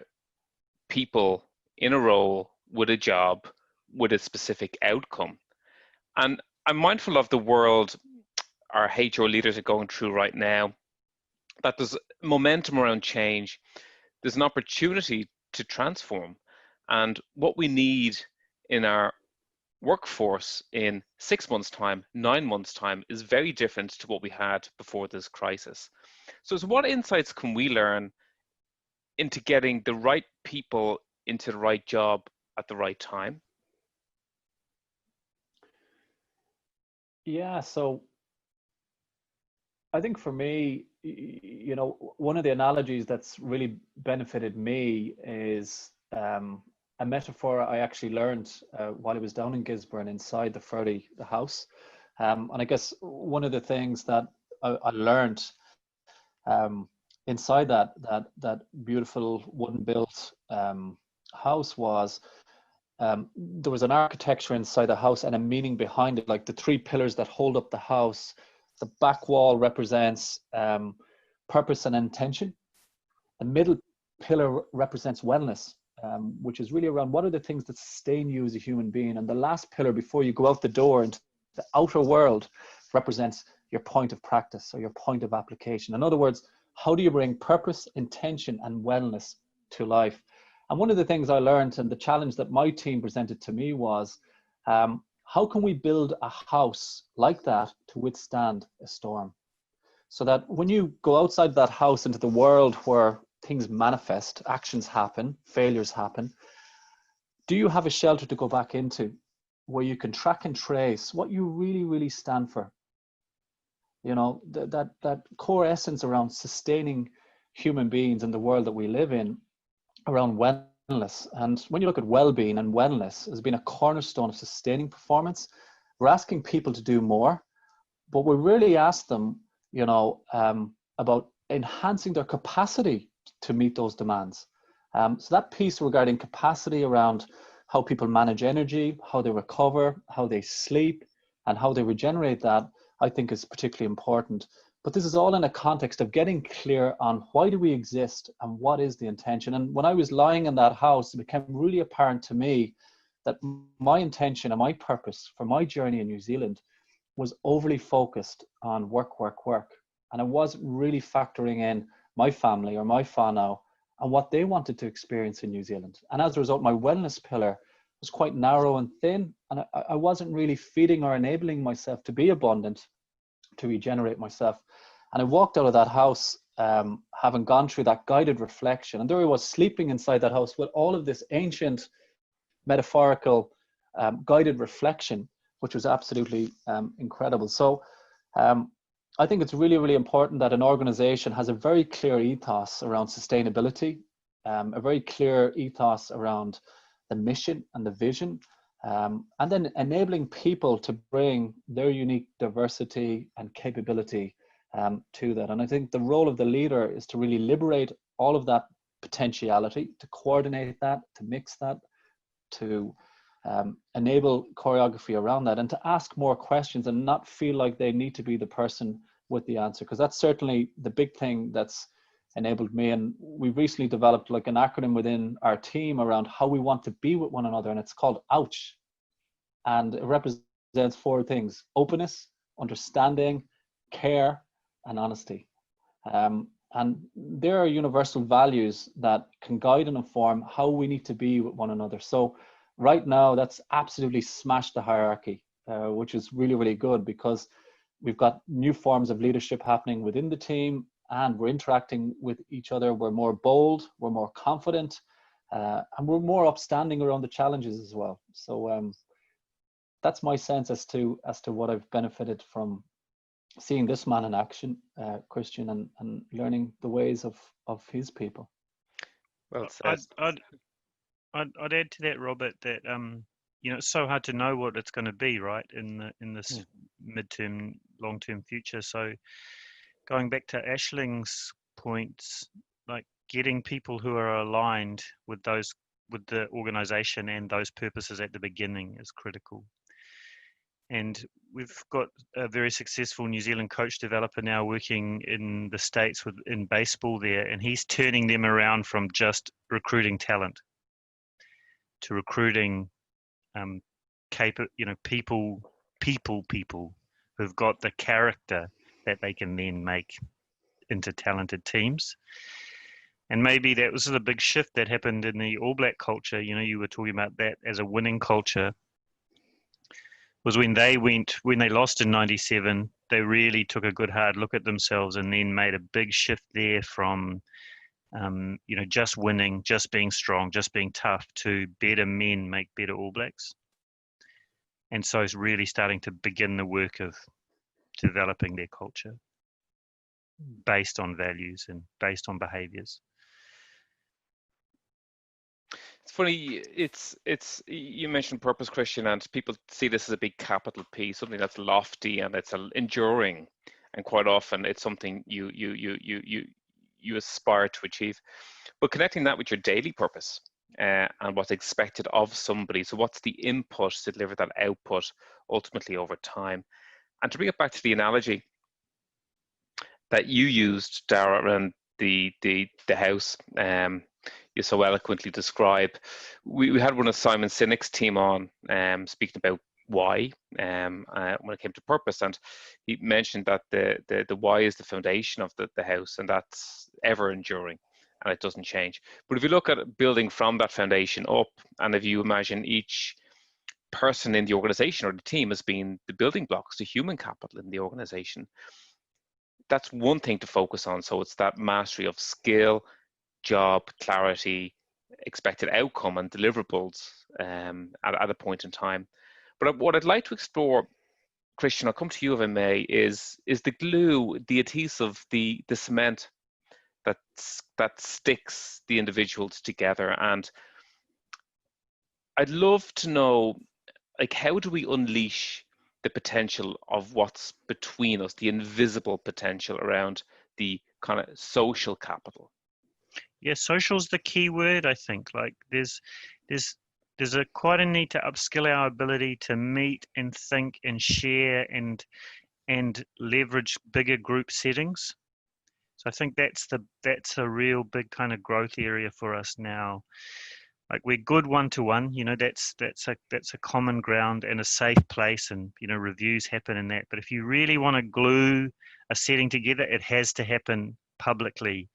people in a role with a job with a specific outcome. And I'm mindful of the world our HR leaders are going through right now, that there's momentum around change. There's an opportunity to transform. And what we need in our workforce in 6 months' time, 9 months' time, is very different to what we had before this crisis. So what insights can we learn into getting the right people into the right job at the right time? Yeah, so I think for me, one of the analogies that's really benefited me is a metaphor I actually learned while I was down in Gisborne inside the whare, the house. And I guess one of the things that I learned inside that beautiful wooden built house was there was an architecture inside the house and a meaning behind it, like the 3 pillars that hold up the house. The back wall represents purpose and intention. The middle pillar represents wellness, which is really around what are the things that sustain you as a human being. And the last pillar before you go out the door into the outer world represents your point of practice or your point of application. In other words, how do you bring purpose, intention, and wellness to life? And one of the things I learned and the challenge that my team presented to me was, how can we build a house like that to withstand a storm? So that when you go outside that house into the world where things manifest, actions happen, failures happen, do you have a shelter to go back into where you can track and trace what you really, really stand for? That core essence around sustaining human beings in the world that we live in, around wellness. And when you look at well-being and wellness as being a cornerstone of sustaining performance, we're asking people to do more, but we really ask them, about enhancing their capacity to meet those demands. So that piece regarding capacity around how people manage energy, how they recover, how they sleep, and how they regenerate that, I think is particularly important. But this is all in a context of getting clear on why do we exist and what is the intention. And when I was lying in that house, it became really apparent to me that my intention and my purpose for my journey in New Zealand was overly focused on work, work, work. And I wasn't really factoring in my family or my whānau and what they wanted to experience in New Zealand. And as a result, my wellness pillar was quite narrow and thin. And I wasn't really feeding or enabling myself to be abundant, to regenerate myself. And I walked out of that house having gone through that guided reflection. And there I was sleeping inside that house with all of this ancient metaphorical guided reflection, which was absolutely incredible. So I think it's really, really important that an organization has a very clear ethos around sustainability, a very clear ethos around the mission and the vision, and then enabling people to bring their unique diversity and capability to that. And I think the role of the leader is to really liberate all of that potentiality, to coordinate that, to mix that, to enable choreography around that, and to ask more questions and not feel like they need to be the person with the answer, because that's certainly the big thing that's enabled me. And we've recently developed like an acronym within our team around how we want to be with one another, and it's called OUCH, and it represents 4 things: openness, understanding, care, and honesty. And there are universal values that can guide and inform how we need to be with one another. So right now, that's absolutely smashed the hierarchy, which is really, really good, because we've got new forms of leadership happening within the team, and we're interacting with each other. We're more bold, we're more confident, and we're more upstanding around the challenges as well. So that's my sense as to what I've benefited from seeing this man in action, Christian, and learning the ways of his people. Well said. I'd add to that, Robert, that it's so hard to know what it's going to be, right, in this midterm, long-term future. So going back to Ashling's points, like getting people who are aligned with the organization and those purposes at the beginning is critical. And we've got a very successful New Zealand coach developer now working in the States in baseball there, and he's turning them around from just recruiting talent to recruiting people who've got the character that they can then make into talented teams. And maybe that was a big shift that happened in the All Black culture. You were talking about that as a winning culture. Was when they lost in '97, they really took a good hard look at themselves and then made a big shift there from just winning, just being strong, just being tough, to better men make better All Blacks. And so it's really starting to begin the work of developing their culture based on values and based on behaviors. It's funny, it's you mentioned purpose, Christian, and people see this as a big capital P, something that's lofty and it's enduring, and quite often it's something you aspire to achieve. But connecting that with your daily purpose and what's expected of somebody, so what's the input to deliver that output ultimately over time. And to bring it back to the analogy that you used, Daragh, around the house, you so eloquently describe. We had one of Simon Sinek's team on speaking about why when it came to purpose, and he mentioned that the why is the foundation of the house, and that's ever enduring and it doesn't change. But if you look at building from that foundation up, and if you imagine each person in the organization or the team as being the building blocks, the human capital in the organization, that's one thing to focus on. So it's that mastery of skill, job, clarity, expected outcome, and deliverables at a point in time. But what I'd like to explore, Christian, I'll come to you if I may, is the glue, the adhesive, the cement that sticks the individuals together. And I'd love to know, like, how do we unleash the potential of what's between us, the invisible potential around the kind of social capital? Yeah, social's the key word, I think. Like there's quite a need to upskill our ability to meet and think and share and leverage bigger group settings. So I think that's a real big kind of growth area for us now. Like we're good one-to-one, that's a common ground and a safe place, and reviews happen in that. But if you really want to glue a setting together, it has to happen publicly,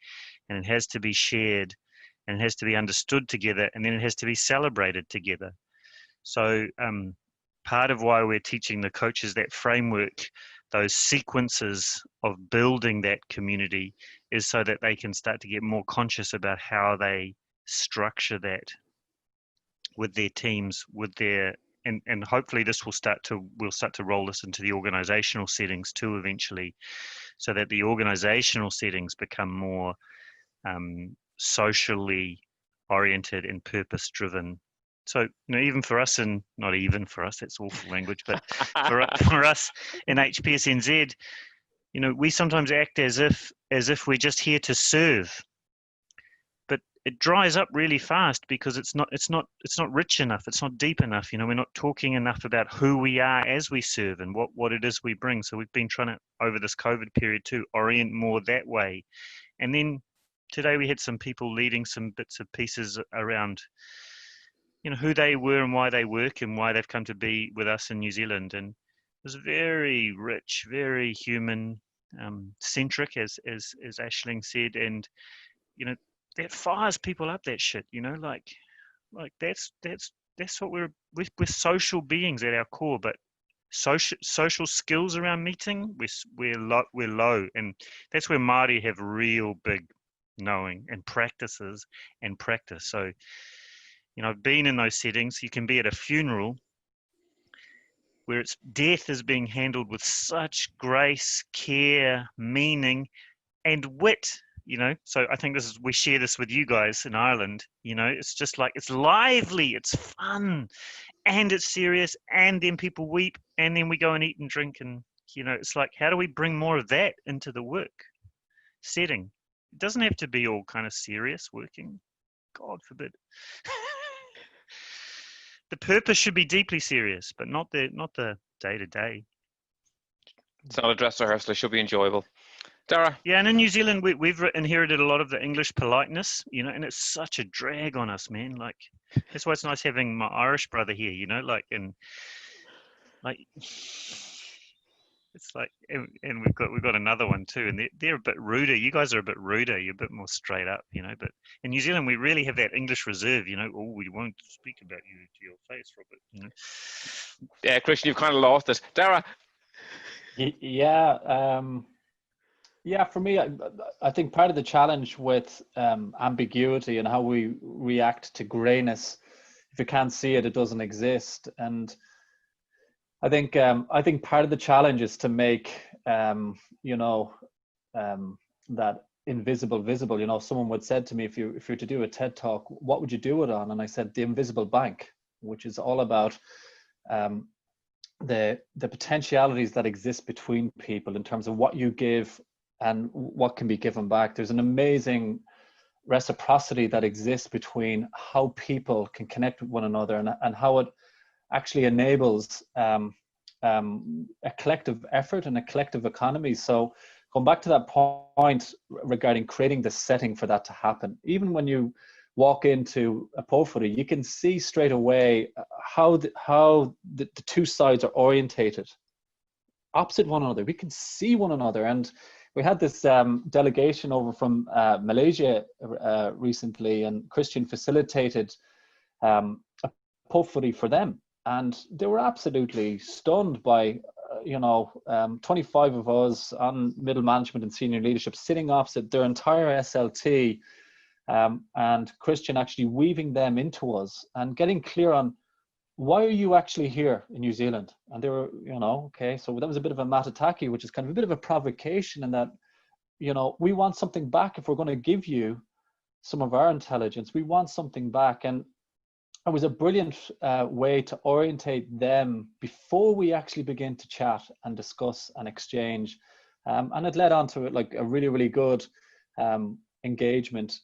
and it has to be shared, and it has to be understood together, and then it has to be celebrated together. So part of why we're teaching the coaches that framework, those sequences of building that community, is so that they can start to get more conscious about how they structure that with their teams, and hopefully this we'll start to roll this into the organizational settings too eventually, so that the organizational settings become more socially oriented and purpose driven, So, even for us, and not even for us, that's awful language, but for us in HPSNZ, we sometimes act as if we're just here to serve, but it dries up really fast because it's not rich enough, it's not deep enough. We're not talking enough about who we are as we serve and what it is we bring. So we've been trying to, over this COVID period, to orient more that way. And then today we had some people leading some bits of pieces around who they were and why they work and why they've come to be with us in New Zealand. And it was very rich, very human centric, as Aisling said. And that fires people up, that shit. Like that's what we're social beings at our core. But social skills around meeting, we're low, and that's where Māori have real big knowing and practices and practice. So I've been in those settings. You can be at a funeral where death is being handled with such grace, care, meaning, and wit. So I think we share this with you guys in Ireland. It's just like, it's lively, it's fun, and it's serious, and then people weep, and then we go and eat and drink, and it's like, how do we bring more of that into the work setting? It doesn't have to be all kind of serious working, God forbid. The purpose should be deeply serious, but not the day to day. It's not a dress rehearsal, it should be enjoyable. Daragh? Yeah, and in New Zealand, we've inherited a lot of the English politeness, and it's such a drag on us, man. Like, that's why it's nice having my Irish brother here, it's like, and we've got another one too, and they're a bit ruder. You guys are a bit ruder. You're a bit more straight up, But in New Zealand, we really have that English reserve, Oh, we won't speak about you to your face, Robert. Yeah, Christian, you've kind of lost it. Daragh? Yeah, for me, I think part of the challenge with ambiguity and how we react to greyness, if you can't see it, it doesn't exist. And I think part of the challenge is to make that invisible visible. Someone would said to me, if you were to do a TED talk, what would you do it on? And I said, the invisible bank, which is all about the potentialities that exist between people in terms of what you give and what can be given back. There's an amazing reciprocity that exists between how people can connect with one another, and how it actually enables a collective effort and a collective economy. So going back to that point regarding creating the setting for that to happen, even when you walk into a pōwhiri, you can see straight away how the two sides are orientated opposite one another. We can see one another. And we had this delegation over from Malaysia recently, and Christian facilitated a pōwhiri for them. And they were absolutely stunned by, 25 of us on middle management and senior leadership sitting opposite their entire SLT, and Christian actually weaving them into us and getting clear on, why are you actually here in New Zealand? And they were, okay, so that was a bit of a matataki, which is kind of a bit of a provocation, in that, we want something back. If we're going to give you some of our intelligence, we want something back. And it was a brilliant way to orientate them before we actually begin to chat and discuss and exchange. And it led on to like a really, really good engagement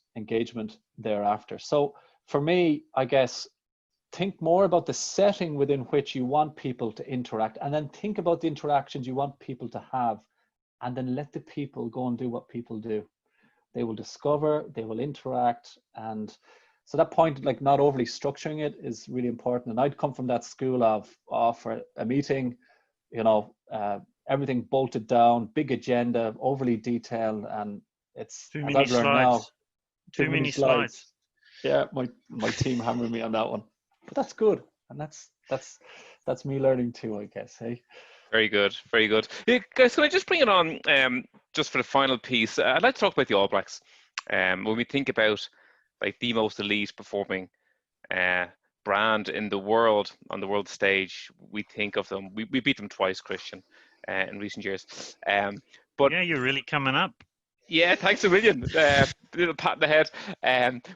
thereafter. So for me, I guess, think more about the setting within which you want people to interact, and then think about the interactions you want people to have, and then let the people go and do what people do. They will discover, they will interact. And so that point, like not overly structuring it, is really important. And I'd come from that school of for a meeting, everything bolted down, big agenda, overly detailed, and it's too as many I've learned slides. now, Too many slides. Yeah, my team hammered me on that one, but that's good, and that's me learning too, I guess. Hey. Very good, very good. Hey, guys, can I just bring it on just for the final piece? I'd like to talk about the All Blacks. When we think about like the most elite performing brand in the world, on the world stage, we think of them. We beat them twice, Christian, in recent years. But yeah, you're really coming up. Yeah, thanks a million. Little pat in the head.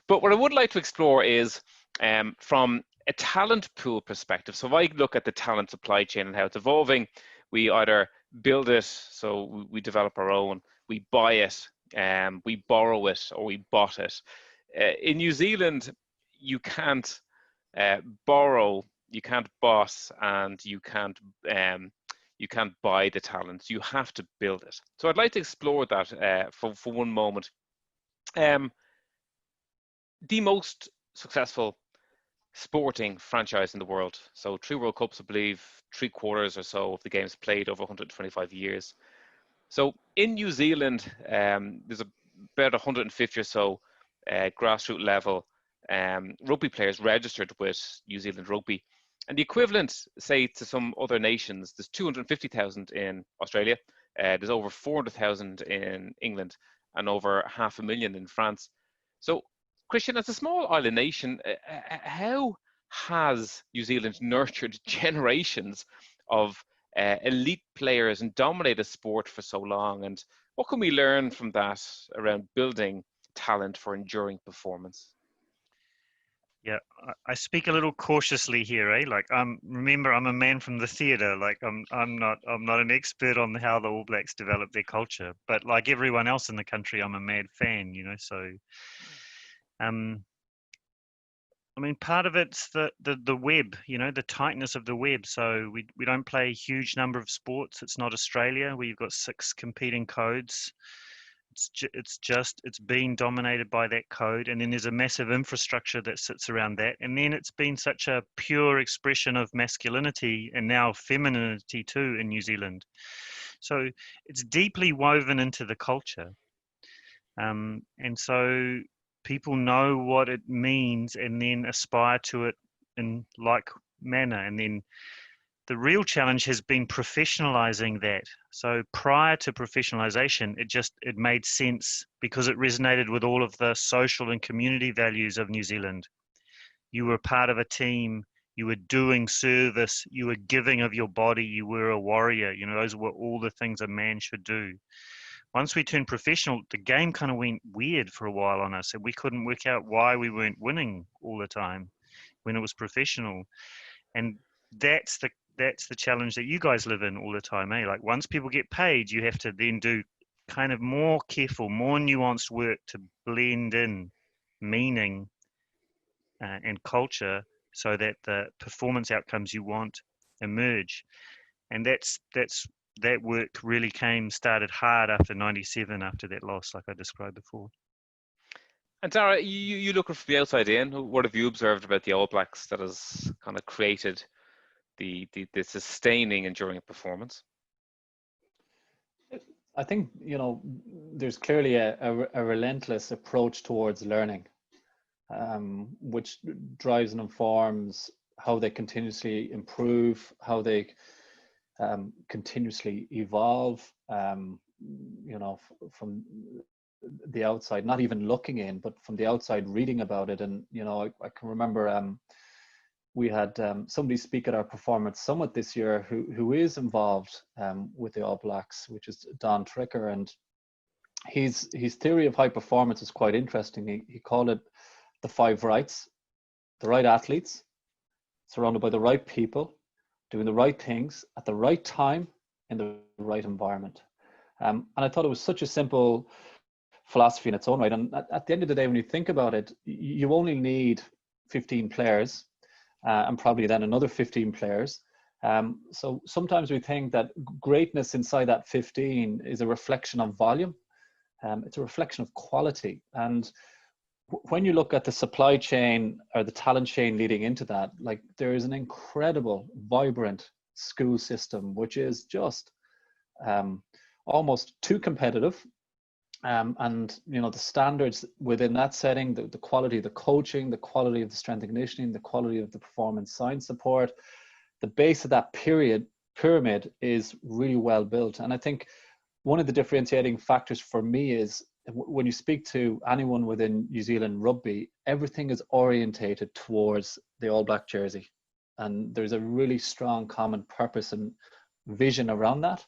But what I would like to explore is from a talent pool perspective, so if I look at the talent supply chain and how it's evolving, we either build it, so we develop our own, we buy it, we borrow it, or we bought it. In New Zealand, you can't borrow, you can't boss, and you can't buy the talent. You have to build it. So I'd like to explore that for one moment. The most successful sporting franchise in the world. So 3 World Cups, I believe, 3/4 or so of the games played over 125 years. So in New Zealand, there's about 150 or so grassroots level rugby players registered with New Zealand Rugby. And the equivalent, say, to some other nations, there's 250,000 in Australia, there's over 400,000 in England, and over 500,000 in France. So, Christian, as a small island nation, how has New Zealand nurtured generations of elite players and dominated sport for so long? And what can we learn from that around building talent for enduring performance? Yeah, I speak a little cautiously here, eh? Like, remember, I'm a man from the theatre. Like, I'm not an expert on how the All Blacks develop their culture, but like everyone else in the country, I'm a mad fan, you know. So, I mean, part of it's the web, you know, the tightness of the web. So we don't play a huge number of sports. It's not Australia where you've got 6 competing codes. It's been dominated by that code, and then there's a massive infrastructure that sits around that, and then it's been such a pure expression of masculinity and now femininity too in New Zealand. So it's deeply woven into the culture, and so people know what it means and then aspire to it in like manner. And then the real challenge has been professionalizing that. So prior to professionalization, it made sense because it resonated with all of the social and community values of New Zealand. You were part of a team, you were doing service, you were giving of your body, you were a warrior. You know, those were all the things a man should do. Once we turned professional, the game kind of went weird for a while on us, and we couldn't work out why we weren't winning all the time when it was professional. And that's the challenge that you guys live in all the time, eh? Like, once people get paid, you have to then do kind of more careful, more nuanced work to blend in meaning and culture so that the performance outcomes you want emerge. And that work really started hard after 97, after that loss, like I described before. And Daragh, you look from the outside in. What have you observed about the All Blacks that has kind of created the sustaining, enduring performance? I think, you know, there's clearly a relentless approach towards learning, which drives and informs how they continuously improve, how they continuously evolve, you know, from the outside, not even looking in, but from the outside reading about it. And, you know, I can remember we had somebody speak at our performance summit this year who is involved with the All Blacks, which is Don Tricker, and his theory of high performance is quite interesting. He called it the 5 rights: the right athletes, surrounded by the right people, doing the right things at the right time in the right environment. And I thought it was such a simple philosophy in its own right. And at the end of the day, when you think about it, you only need 15 players and probably then another 15 players. So sometimes we think that greatness inside that 15 is a reflection of volume. It's a reflection of quality. And when you look at the supply chain or the talent chain leading into that, like, there is an incredible, vibrant school system, which is just almost too competitive. And, you know, the standards within that setting, the quality of the coaching, the quality of the strength and conditioning, the quality of the performance science support, the base of that pyramid is really well built. And I think one of the differentiating factors for me is when you speak to anyone within New Zealand rugby, everything is orientated towards the All Black jersey. And there's a really strong common purpose and vision around that.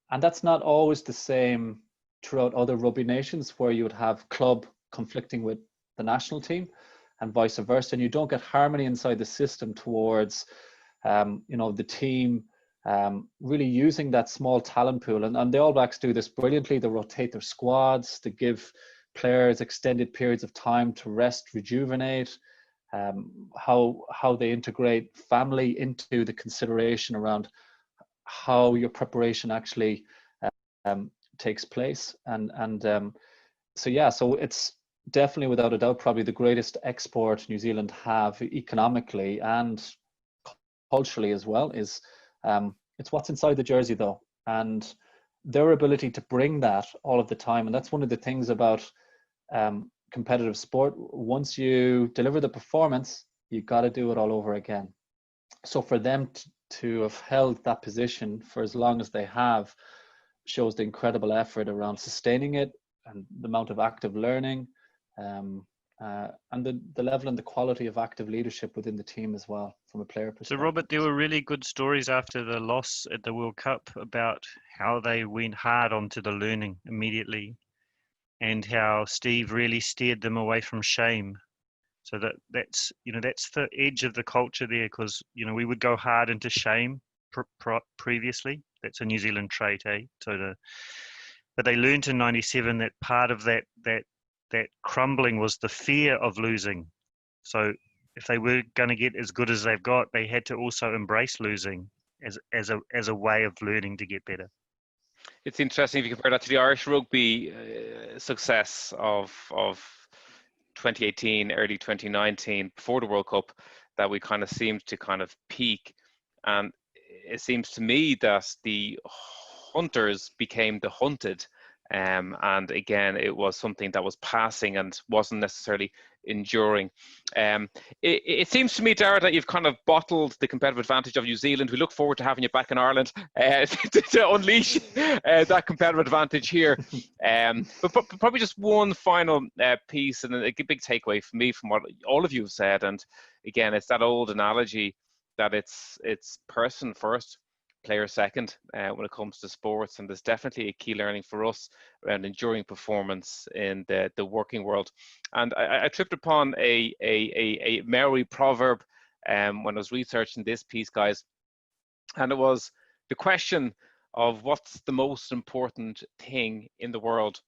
And that's not always the same throughout other rugby nations, where you would have club conflicting with the national team. and vice versa, and you don't get harmony inside the system towards the team really using that small talent pool. And the All Blacks do this brilliantly. They rotate their squads, they give players extended periods of time to rest, rejuvenate, how they integrate family into the consideration around how your preparation actually takes place. So it's definitely, without a doubt, probably the greatest export New Zealand have economically and culturally as well. Is it's what's inside the jersey though, and their ability to bring that all of the time. And that's one of the things about competitive sport. Once you deliver the performance, you got to do it all over again. So for them to have held that position for as long as they have shows the incredible effort around sustaining it, and the amount of active learning, and the level and the quality of active leadership within the team as well, from a player perspective. So Robert, there were really good stories after the loss at the World Cup about how they went hard onto the learning immediately, and how Steve really steered them away from shame. So that's the edge of the culture there, because we would go hard into shame previously. That's a New Zealand trait, eh? But they learned in '97 that part of that crumbling was the fear of losing. So if they were going to get as good as they've got, they had to also embrace losing as a way of learning to get better. It's interesting if you compare that to the Irish rugby success of 2018, early 2019, before the World Cup, that we kind of seemed to kind of peak. And it seems to me that the hunters became the hunted. And again, it was something that was passing and wasn't necessarily enduring. It seems to me, Daragh, that you've kind of bottled the competitive advantage of New Zealand. We look forward to having you back in Ireland to unleash that competitive advantage here. But probably just one final piece and a big takeaway for me from what all of you have said. And again, it's that old analogy that it's person first, player second when it comes to sports, and there's definitely a key learning for us around enduring performance in the working world. And I tripped upon a Maori proverb when I was researching this piece, guys, and it was the question of what's the most important thing in the world,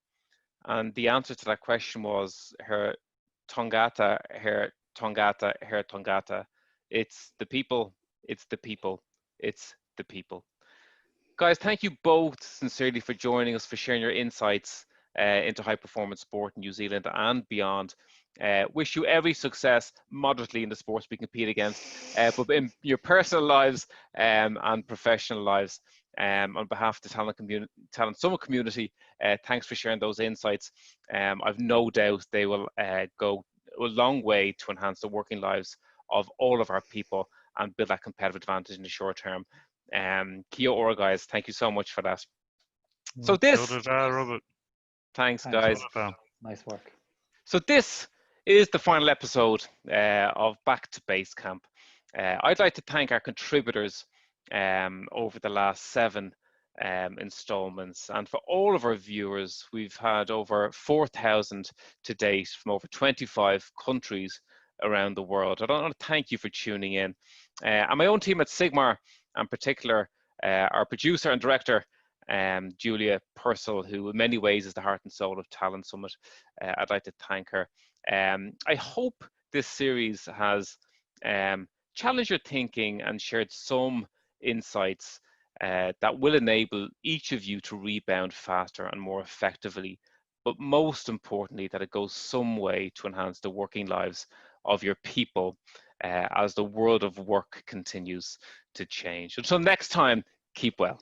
and the answer to that question was her tangata, her tangata, her tangata. It's the people, it's the people, it's the people. Guys, thank you both sincerely for joining us, for sharing your insights into high performance sport in New Zealand and beyond. Wish you every success moderately in the sports we compete against, but in your personal lives and professional lives. On behalf of the Talent Summit community, thanks for sharing those insights. I've no doubt they will go a long way to enhance the working lives of all of our people and build that competitive advantage in the short term. Kia ora, guys. Thank you so much for that. So this, Robert. Thanks, guys. Nice work. So this is the final episode of Back to Base Camp. I'd like to thank our contributors over the last 7 installments, and for all of our viewers. We've had over 4,000 to date from over 25 countries around the world. I want to thank you for tuning in. And my own team at Sigmar, in particular, our producer and director, Julia Purcell, who in many ways is the heart and soul of Talent Summit. I'd like to thank her. I hope this series has challenged your thinking and shared some insights that will enable each of you to rebound faster and more effectively, but most importantly, that it goes some way to enhance the working lives of your people as the world of work continues to change. Until next time, keep well.